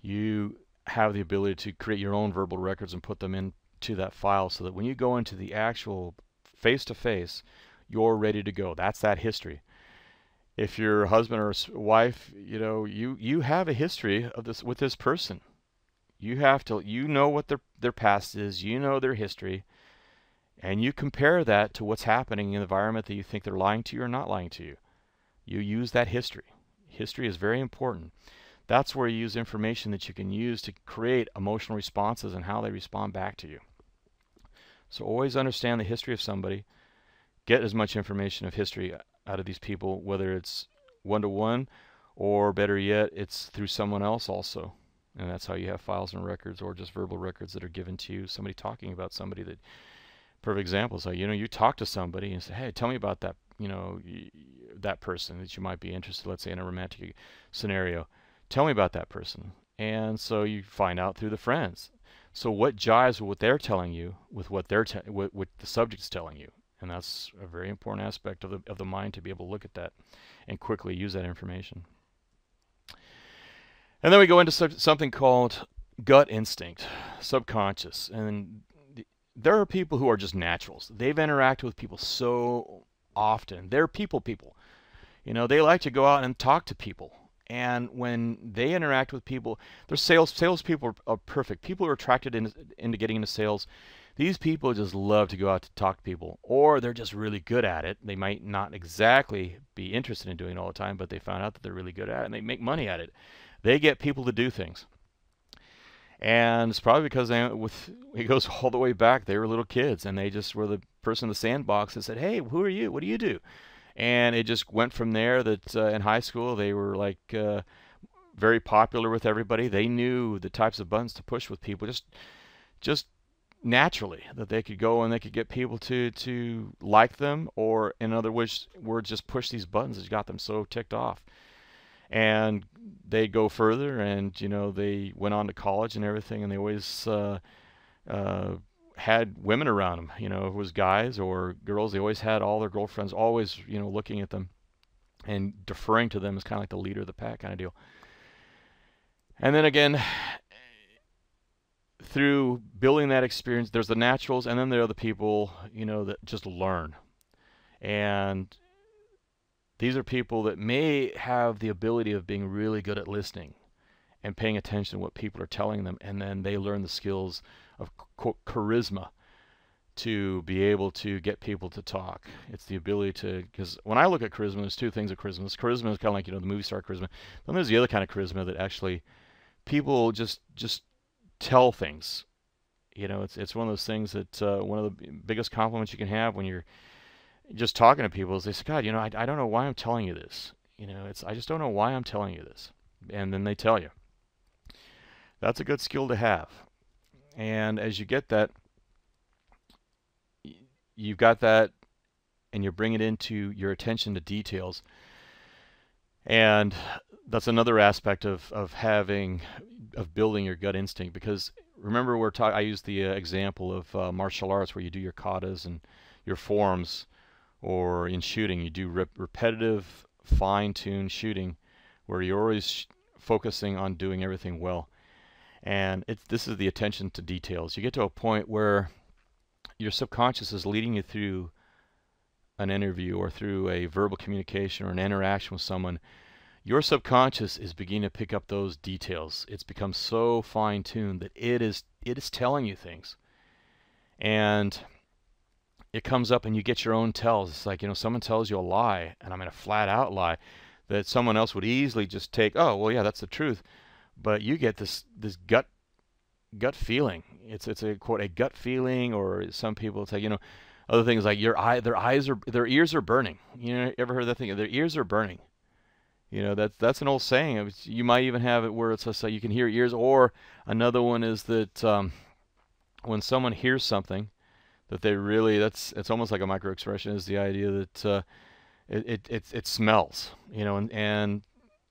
You have the ability to create your own verbal records and put them into that file, so that when you go into the actual face-to-face, you're ready to go. That's that history. If you're a husband or a wife, you have a history of this with this person. You have to, what their past is, their history, and you compare that to what's happening in the environment that you think they're lying to you or not lying to you. You use that history. History is very important. That's where you use information that you can use to create emotional responses and how they respond back to you. So always understand the history of somebody. Get as much information of history out of these people, whether it's one-to-one or better yet, it's through someone else also. And that's how you have files and records, or just verbal records that are given to you. Somebody talking about somebody. That perfect example is you talk to somebody and say, hey, tell me about that, that person that you might be interested, let's say in a romantic scenario. Tell me about that person. And so you find out through the friends. So what jives with what they're telling you with what what the subject's telling you. And that's a very important aspect of the mind, to be able to look at that and quickly use that information. And then we go into something called gut instinct, subconscious. And there are people who are just naturals. They've interacted with people so often. They're people. They like to go out and talk to people. And when they interact with people, their salespeople are perfect. People are attracted into getting into sales. These people just love to go out to talk to people, or they're just really good at it. They might not exactly be interested in doing it all the time, but they found out that they're really good at it, and they make money at it. They get people to do things. And it's probably because it goes all the way back. They were little kids, and they just were the person in the sandbox that said, hey, who are you? What do you do? And it just went from there that in high school they were like very popular with everybody. They knew the types of buttons to push with people just naturally, that they could go and they could get people to like them, or in other words just push these buttons that got them so ticked off. And they'd go further, and they went on to college and everything, and they always had women around them. If it was guys or girls, they always had all their girlfriends always looking at them and deferring to them as kind of like the leader of the pack kind of deal. And then again, through building that experience, there's the naturals, and then there are the people that just learn. And these are people that may have the ability of being really good at listening and paying attention to what people are telling them, and then they learn the skills of charisma to be able to get people to talk. It's the ability to, because when I look at charisma, there's two things of charisma. Charisma is kind of like the movie star charisma. Then there's the other kind of charisma that actually people just tell things. It's one of those things that one of the biggest compliments you can have when you're just talking to people is they say, God, I don't know why I'm telling you this. I just don't know why I'm telling you this. And then they tell you. That's a good skill to have. And as you get that, you've got that, and you bring it into your attention to details. And that's another aspect of building your gut instinct, because remember I used the example of martial arts where you do your katas and your forms, or in shooting you do repetitive fine-tuned shooting where you're always focusing on doing everything well. And this is the attention to details. You get to a point where your subconscious is leading you through an interview or through a verbal communication or an interaction with someone. Your subconscious is beginning to pick up those details. It's become so fine-tuned that it is telling you things. And it comes up and you get your own tells. It's like, someone tells you a lie, and I mean a flat out lie, that someone else would easily just take, oh, well, yeah, that's the truth. But you get this gut feeling. It's a quote, a gut feeling, or some people say, other things like their ears are burning. Ever heard that thing? Their ears are burning. That's an old saying. You might even have it where it's just like you can hear ears. Or another one is that when someone hears something that they really, it's almost like a micro expression, is the idea that it smells, and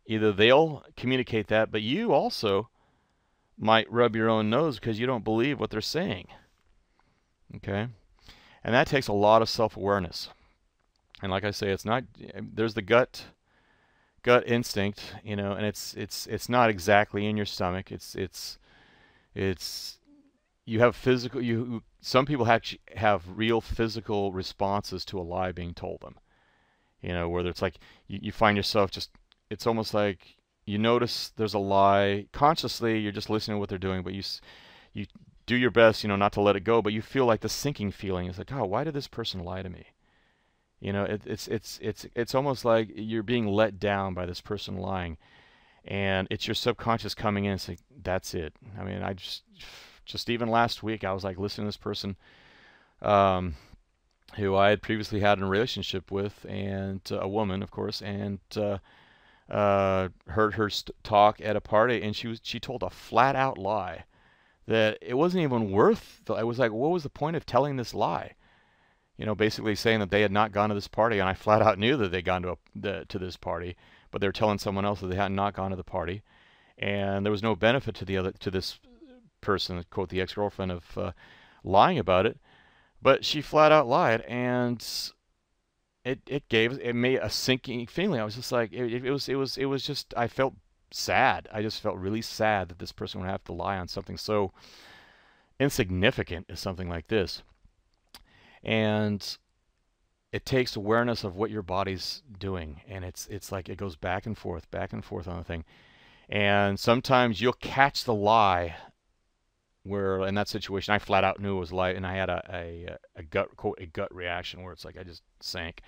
either they'll communicate that, but you also might rub your own nose because you don't believe what they're saying. Okay, and that takes a lot of self-awareness. And like I say, it's not, there's the gut instinct, and it's not exactly in your stomach. It's you have physical, some people have real physical responses to a lie being told them. Whether it's like you find yourself just, it's almost like you notice there's a lie consciously, you're just listening to what they're doing, but you do your best, not to let it go, but you feel like the sinking feeling. It's like, oh, why did this person lie to me? It's almost like you're being let down by this person lying, and it's your subconscious coming in and saying, that's it. I mean, I just even last week I was like listening to this person who I had previously had a relationship with, and a woman, of course, and heard her talk at a party, and she told a flat out lie that it wasn't even worth. I was like, what was the point of telling this lie? Basically saying that they had not gone to this party, and I flat out knew that they'd gone to this party, but they were telling someone else that they had not gone to the party, and there was no benefit to this person, quote, the ex-girlfriend, of lying about it. But she flat out lied, and it made a sinking feeling. I was just like, it was just, I felt sad. I just felt really sad that this person would have to lie on something so insignificant as something like this. And it takes awareness of what your body's doing, and it's like it goes back and forth on the thing. And sometimes you'll catch the lie where, in that situation, I flat out knew it was a lie, and I had a gut reaction where it's like I just sank.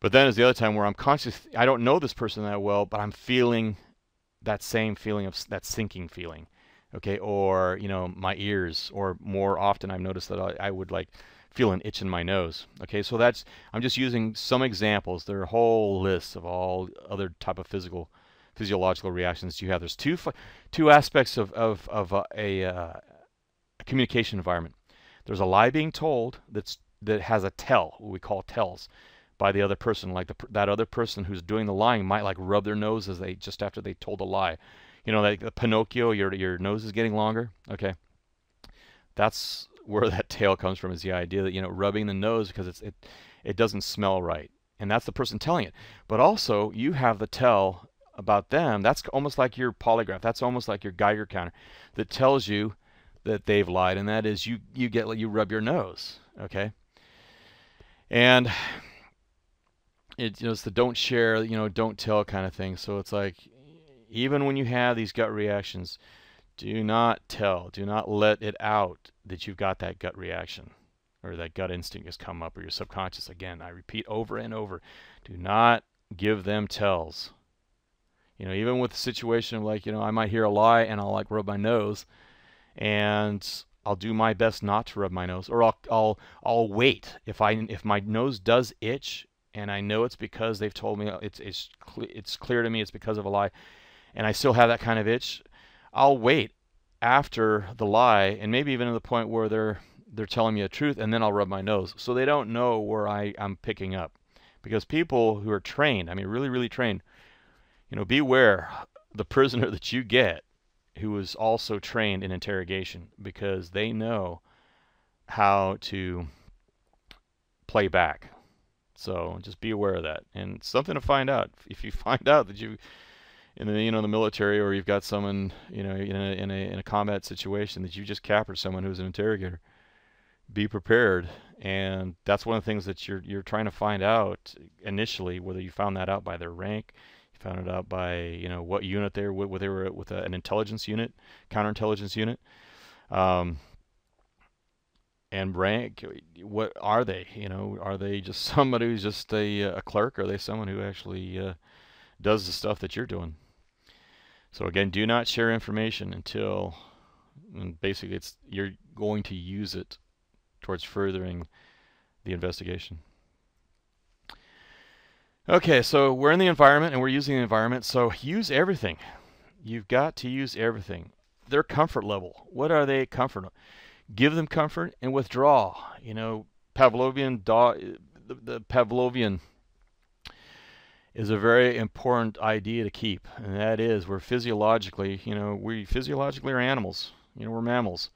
But then there's the other time where I'm conscious, I don't know this person that well, but I'm feeling that same feeling of that sinking feeling. Okay, or my ears, or more often I've noticed that I would like feel an itch in my nose. Okay, so I'm just using some examples. There are whole lists of all other type of physiological reactions you have. There's two aspects of a communication environment. There's a lie being told that has a tell, what we call tells, by the other person. Like that other person who's doing the lying might like rub their nose just after they told a lie. Like the Pinocchio, your nose is getting longer. Okay, that's where that tale comes from, is the idea that rubbing the nose because it doesn't smell right, and that's the person telling it. But also you have the tell about them. That's almost like your polygraph. That's almost like your Geiger counter that tells you that they've lied, and that is you rub your nose. Okay, and it's the don't share, don't tell kind of thing. So it's like, even when you have these gut reactions, do not tell. Do not let it out that you've got that gut reaction, or that gut instinct has come up, or your subconscious. Again, I repeat over and over, do not give them tells. Even with the situation of like, I might hear a lie and I'll like rub my nose, and I'll do my best not to rub my nose, or I'll wait. If my nose does itch and I know it's because they've told me, it's clear to me it's because of a lie, and I still have that kind of itch, I'll wait after the lie, and maybe even to the point where they're telling me the truth, and then I'll rub my nose. So they don't know where I'm picking up. Because people who are trained, I mean really, really trained, beware the prisoner that you get who is also trained in interrogation, because they know how to play back. So just be aware of that. And something to find out. If you find out that you in the military, or you've got someone in a combat situation that you just captured someone who's an interrogator, be prepared. And that's one of the things that you're trying to find out initially, whether you found that out by their rank, you found it out by what unit they were with, whether they were with an intelligence unit, counterintelligence unit, and rank. What are they? Are they just somebody who's just a clerk? Or are they someone who actually does the stuff that you're doing? So again, do not share information until, and basically, you're going to use it towards furthering the investigation. Okay, so we're in the environment and we're using the environment, so use everything. You've got to use everything. Their comfort level. What are they comfort? Give them comfort and withdraw. Pavlovian the Pavlovian is a very important idea to keep, and that is we physiologically are animals. We're mammals.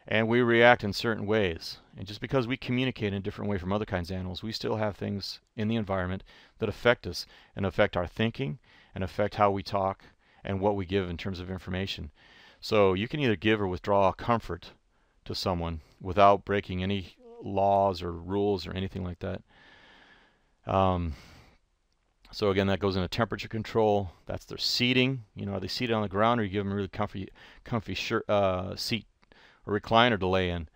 And we react in certain ways. And just because we communicate in a different way from other kinds of animals, we still have things in the environment that affect us and affect our thinking and affect how we talk and what we give in terms of information. So you can either give or withdraw comfort to someone without breaking any laws or rules or anything like that. So again, that goes into temperature control. That's their seating. Are they seated on the ground, or you give them a really comfy seat or recliner to lay in?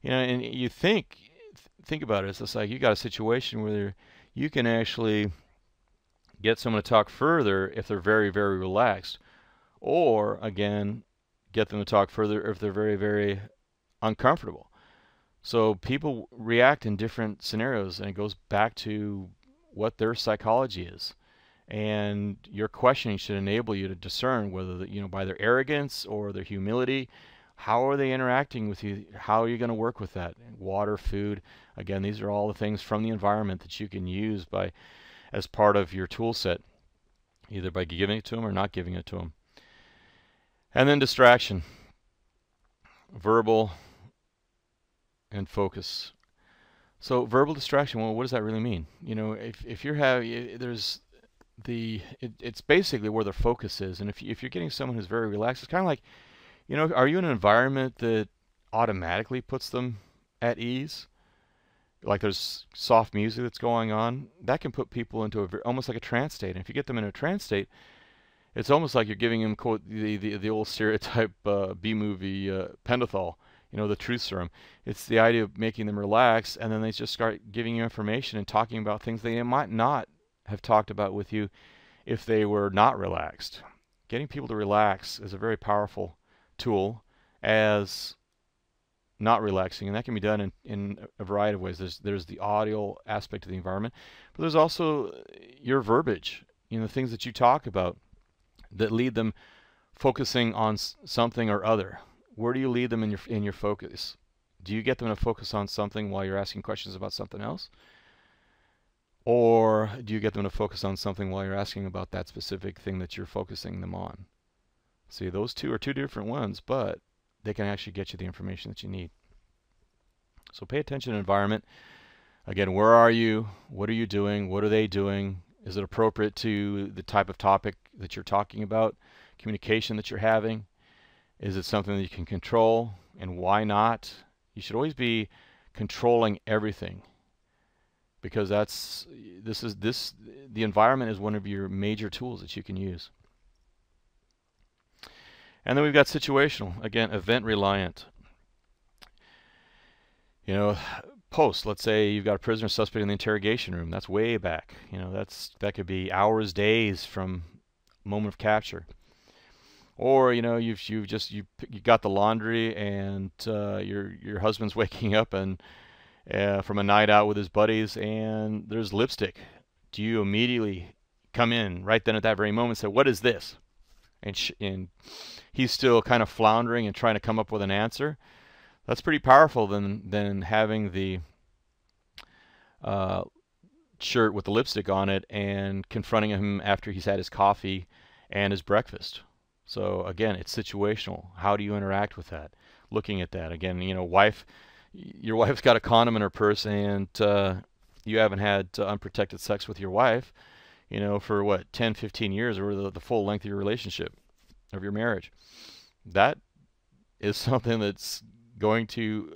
And you think about it. It's just like you got a situation where you can actually get someone to talk further if they're very, very relaxed, or again, get them to talk further if they're very, very uncomfortable. So people react in different scenarios, and it goes back to what their psychology is. And your questioning should enable you to discern whether by their arrogance or their humility, how are they interacting with you? How are you going to work with that? Water, food. Again, these are all the things from the environment that you can use as part of your tool set, either by giving it to them or not giving it to them. And then distraction, verbal, and focus. So verbal distraction, well, what does that really mean? If you're having, it's basically where their focus is. And if you're getting someone who's very relaxed, it's kind of like, are you in an environment that automatically puts them at ease? Like there's soft music that's going on. That can put people into almost like a trance state. And if you get them in a trance state, it's almost like you're giving them, quote, the old stereotype B-movie pentothal, the truth serum. It's the idea of making them relax, and then they just start giving you information and talking about things they might not have talked about with you if they were not relaxed. Getting people to relax is a very powerful tool as not relaxing, and that can be done in a variety of ways. There's the audio aspect of the environment, but there's also your verbiage, the things that you talk about that lead them focusing on something or other. Where do you lead them in your focus? Do you get them to focus on something while you're asking questions about something else? Or do you get them to focus on something while you're asking about that specific thing that you're focusing them on? See, those two are two different ones, but they can actually get you the information that you need. So pay attention to the environment. Again, where are you? What are you doing? What are they doing? Is it appropriate to the type of topic that you're talking about? Communication that you're having? Is it something that you can control? And why not? You should always be controlling everything, because the environment is one of your major tools that you can use. And then we've got situational, again, event reliant. Post, let's say you've got a prisoner suspect in the interrogation room. That's way back. That could be hours, days from moment of capture. Or you got the laundry, and your husband's waking up and from a night out with his buddies, and there's lipstick. Do you immediately come in right then at that very moment and say, "What is this?" And he's still kind of floundering and trying to come up with an answer? That's pretty powerful than having the uh, shirt with the lipstick on it and confronting him after he's had his coffee and his breakfast. So again, it's situational. How do you interact with that? Looking at that again, your wife's got a condom in her purse, and you haven't had unprotected sex with your wife, for what, 10, 15 years, or the full length of your relationship, of your marriage. That is something that's going to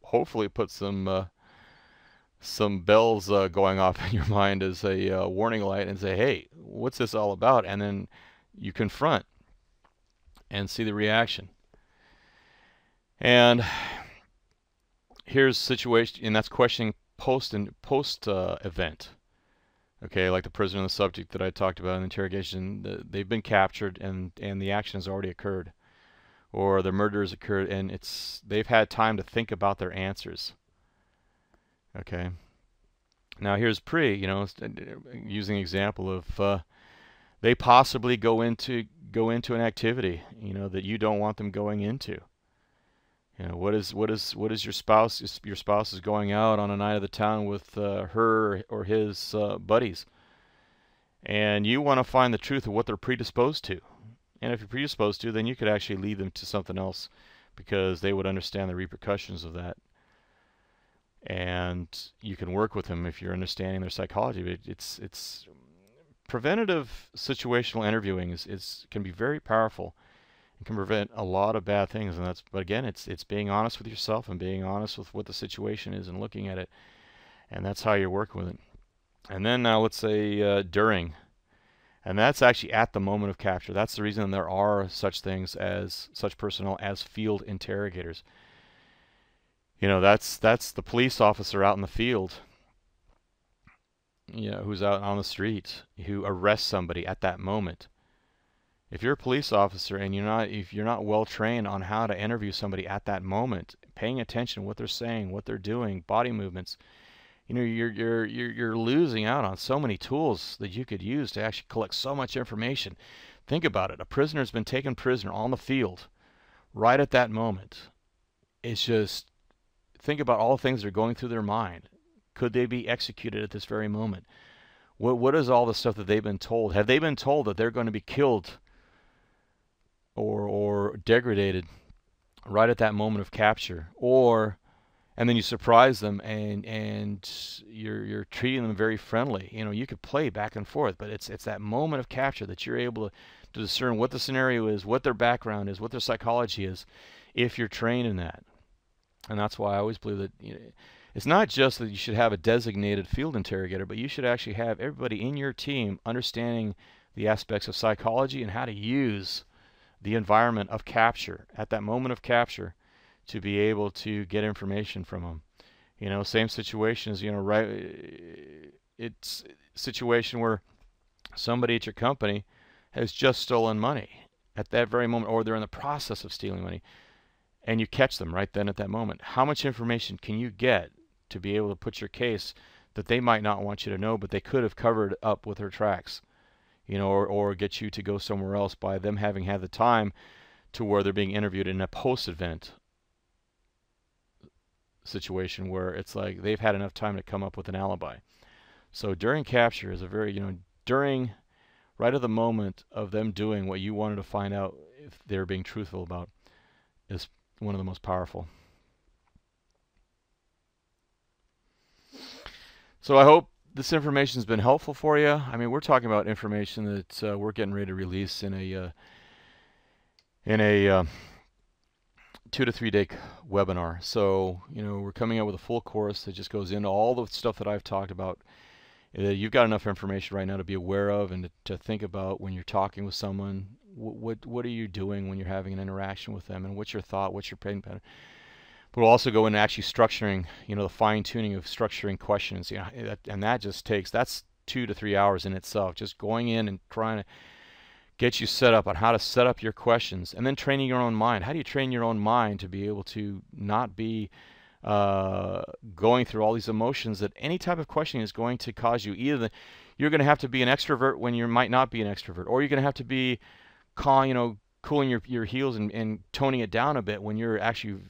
hopefully put some bells going off in your mind as a warning light, and say, hey, what's this all about? And then you confront and see the reaction. And here's situation, and that's questioning post event. Okay, like the prisoner and the subject that I talked about in the interrogation, they've been captured and the action has already occurred, or the murder has occurred, and they've had time to think about their answers. Okay. Now here's pre, using an example of they possibly go into an activity, that you don't want them going into. What is your spouse? Your spouse is going out on a night of the town with her or his buddies, and you want to find the truth of what they're predisposed to. And if you're predisposed to, then you could actually lead them to something else, because they would understand the repercussions of that. And you can work with them if you're understanding their psychology. But it's preventative situational interviewing can be very powerful and can prevent a lot of bad things. And but again, it's being honest with yourself and being honest with what the situation is and looking at it, and that's how you're working with it. And then now let's say during, and that's actually at the moment of capture. That's the reason there are such things as such personnel as field interrogators. That's the police officer out in the field, who's out on the street, who arrests somebody at that moment. If you're a police officer and if you're not well trained on how to interview somebody at that moment, paying attention to what they're saying, what they're doing, body movements, you're losing out on so many tools that you could use to actually collect so much information. Think about it. A prisoner's been taken prisoner on the field right at that moment. It's just, think about all the things that are going through their mind. Could they be executed at this very moment? What is all the stuff that they've been told? Have they been told that they're going to be killed or degraded right at that moment of capture? And then you surprise them and you're treating them very friendly. You could play back and forth, but it's that moment of capture that you're able to discern what the scenario is, what their background is, what their psychology is, if you're trained in that. And that's why I always believe that it's not just that you should have a designated field interrogator, but you should actually have everybody in your team understanding the aspects of psychology and how to use the environment of capture at that moment of capture to be able to get information from them. Same situations, right? It's a situation where somebody at your company has just stolen money at that very moment, or they're in the process of stealing money, and you catch them right then at that moment. How much information can you get to be able to put your case that they might not want you to know, but they could have covered up with their tracks, or get you to go somewhere else by them having had the time to where they're being interviewed in a post-event situation where it's like they've had enough time to come up with an alibi. So during capture is a very, during, right at the moment of them doing what you wanted to find out if they're being truthful about, is one of the most powerful. So I hope this information has been helpful for you. I mean, we're talking about information that we're getting ready to release in a 2 to 3 day webinar. So we're coming out with a full course that just goes into all the stuff that I've talked about. You've got enough information right now to be aware of and to think about when you're talking with someone. What are you doing when you're having an interaction with them, and what's your thought, what's your pain pattern? But we'll also go into actually structuring, the fine-tuning of structuring questions, and that's 2 to 3 hours in itself, just going in and trying to get you set up on how to set up your questions, and then training your own mind. How do you train your own mind to be able to not be going through all these emotions that any type of questioning is going to cause you? Either you're going to have to be an extrovert when you might not be an extrovert, or you're going to have to be calm, cooling your heels and toning it down a bit when you're actually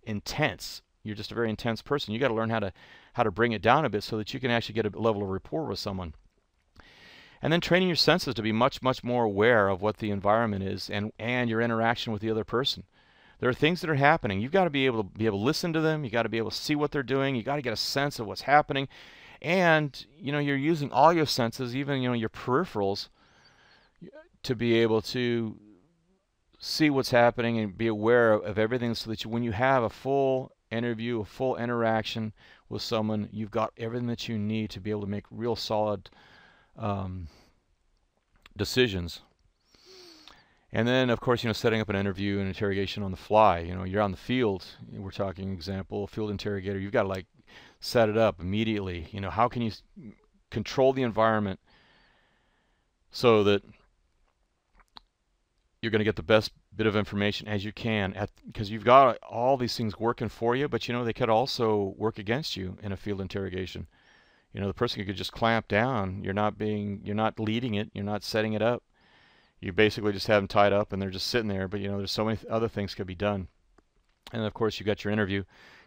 intense. You're just a very intense person. You got to learn how to bring it down a bit so that you can actually get a level of rapport with someone. And then training your senses to be much, much more aware of what the environment is and your interaction with the other person. There are things that are happening. You've got to be able to listen to them. You got to be able to see what they're doing. You got to get a sense of what's happening. And you're using all your senses, even your peripherals, to be able to see what's happening and be aware of everything, so that when you have a full interview, a full interaction with someone, you've got everything that you need to be able to make real solid decisions. And then, of course, setting up an interview and interrogation on the fly. You're on the field. We're talking example, field interrogator. You've got to set it up immediately. How can you control the environment so that you're going to get the best bit of information as you can, because you've got all these things working for you, but they could also work against you in a field interrogation. The person could just clamp down. You're not leading it. You're not setting it up. You basically just have them tied up and they're just sitting there. But there's so many other things could be done. And of course, you got your interview.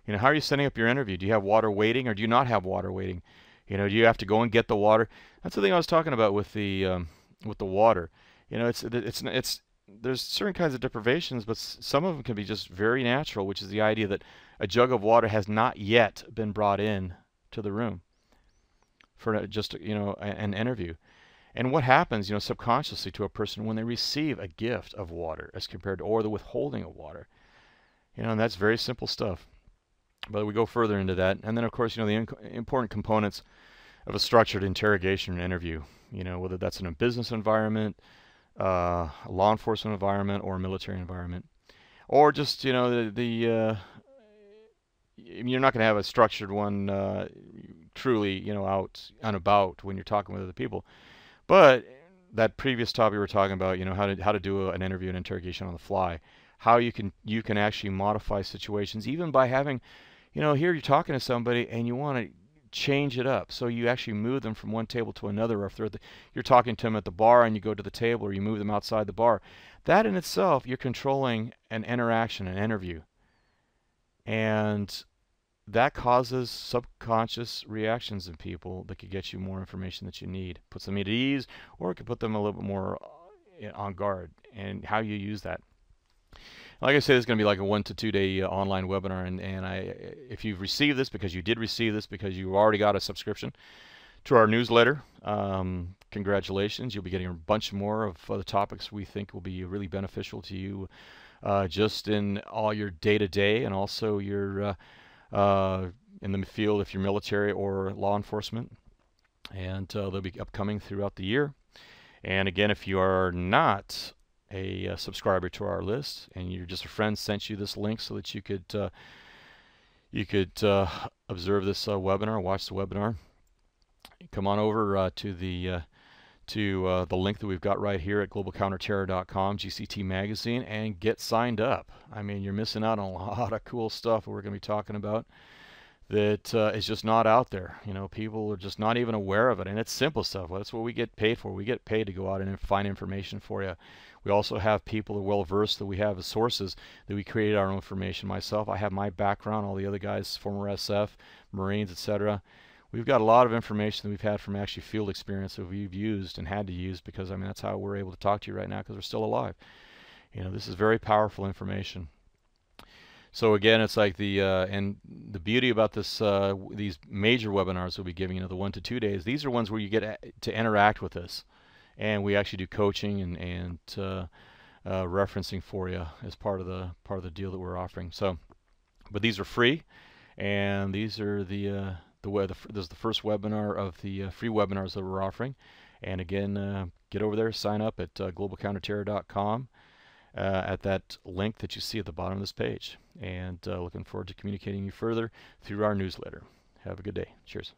How are you setting up your interview? Do you have water waiting, or do you not have water waiting? Do you have to go and get the water? That's the thing I was talking about with the water. There's certain kinds of deprivations, but some of them can be just very natural, which is the idea that a jug of water has not yet been brought in to the room for just an interview. And what happens subconsciously to a person when they receive a gift of water as compared to, or the withholding of water. And that's very simple stuff. But we go further into that. And then, of course, the important components of a structured interrogation and interview, whether that's in a business environment, a law enforcement environment, or a military environment, or just you're not going to have a structured one truly out and about when you're talking with other people. But that previous topic we were talking about, how to do an interview and interrogation on the fly, how you can actually modify situations, even by having, here you're talking to somebody and you want to change it up. So you actually move them from one table to another, or if you're talking to them at the bar and you go to the table, or you move them outside the bar. That in itself, you're controlling an interaction, an interview. And that causes subconscious reactions in people that could get you more information that you need. Puts them at ease, or it could put them a little bit more on guard, and how you use that. Like I said, it's going to be like a 1 to 2 day online webinar, and if you've received this, because you did receive this, because you already got a subscription to our newsletter, congratulations. You'll be getting a bunch more of the topics we think will be really beneficial to you, just in all your day-to-day, and also your in the field if you're military or law enforcement. And they'll be upcoming throughout the year. And again, if you are not a subscriber to our list, and you're just a friend sent you this link so that you could observe this webinar, watch the webinar, come on over to the link that we've got right here at globalcounterterror.com, GCT magazine, and get signed up. I mean, you're missing out on a lot of cool stuff we're going to be talking about that is just not out there. People are just not even aware of it, and it's simple stuff. Well, that's what we get paid for. We get paid to go out and find information for you. We also have people who are well versed that we have as sources that we create our own information. Myself, I have my background. All the other guys, former SF, Marines, etc. We've got a lot of information that we've had from actually field experience that we've used and had to use, because that's how we're able to talk to you right now, because we're still alive. This is very powerful information. So again, it's like and the beauty about this, these major webinars we'll be giving, the 1 to 2 days, these are ones where you get to interact with us, and we actually do coaching and referencing for you as part of the deal that we're offering. So, but these are free, and these are this is the first webinar of the free webinars that we're offering. And again, get over there, sign up at globalcounterterror.com. At that link that you see at the bottom of this page. And looking forward to communicating you further through our newsletter. Have a good day. Cheers.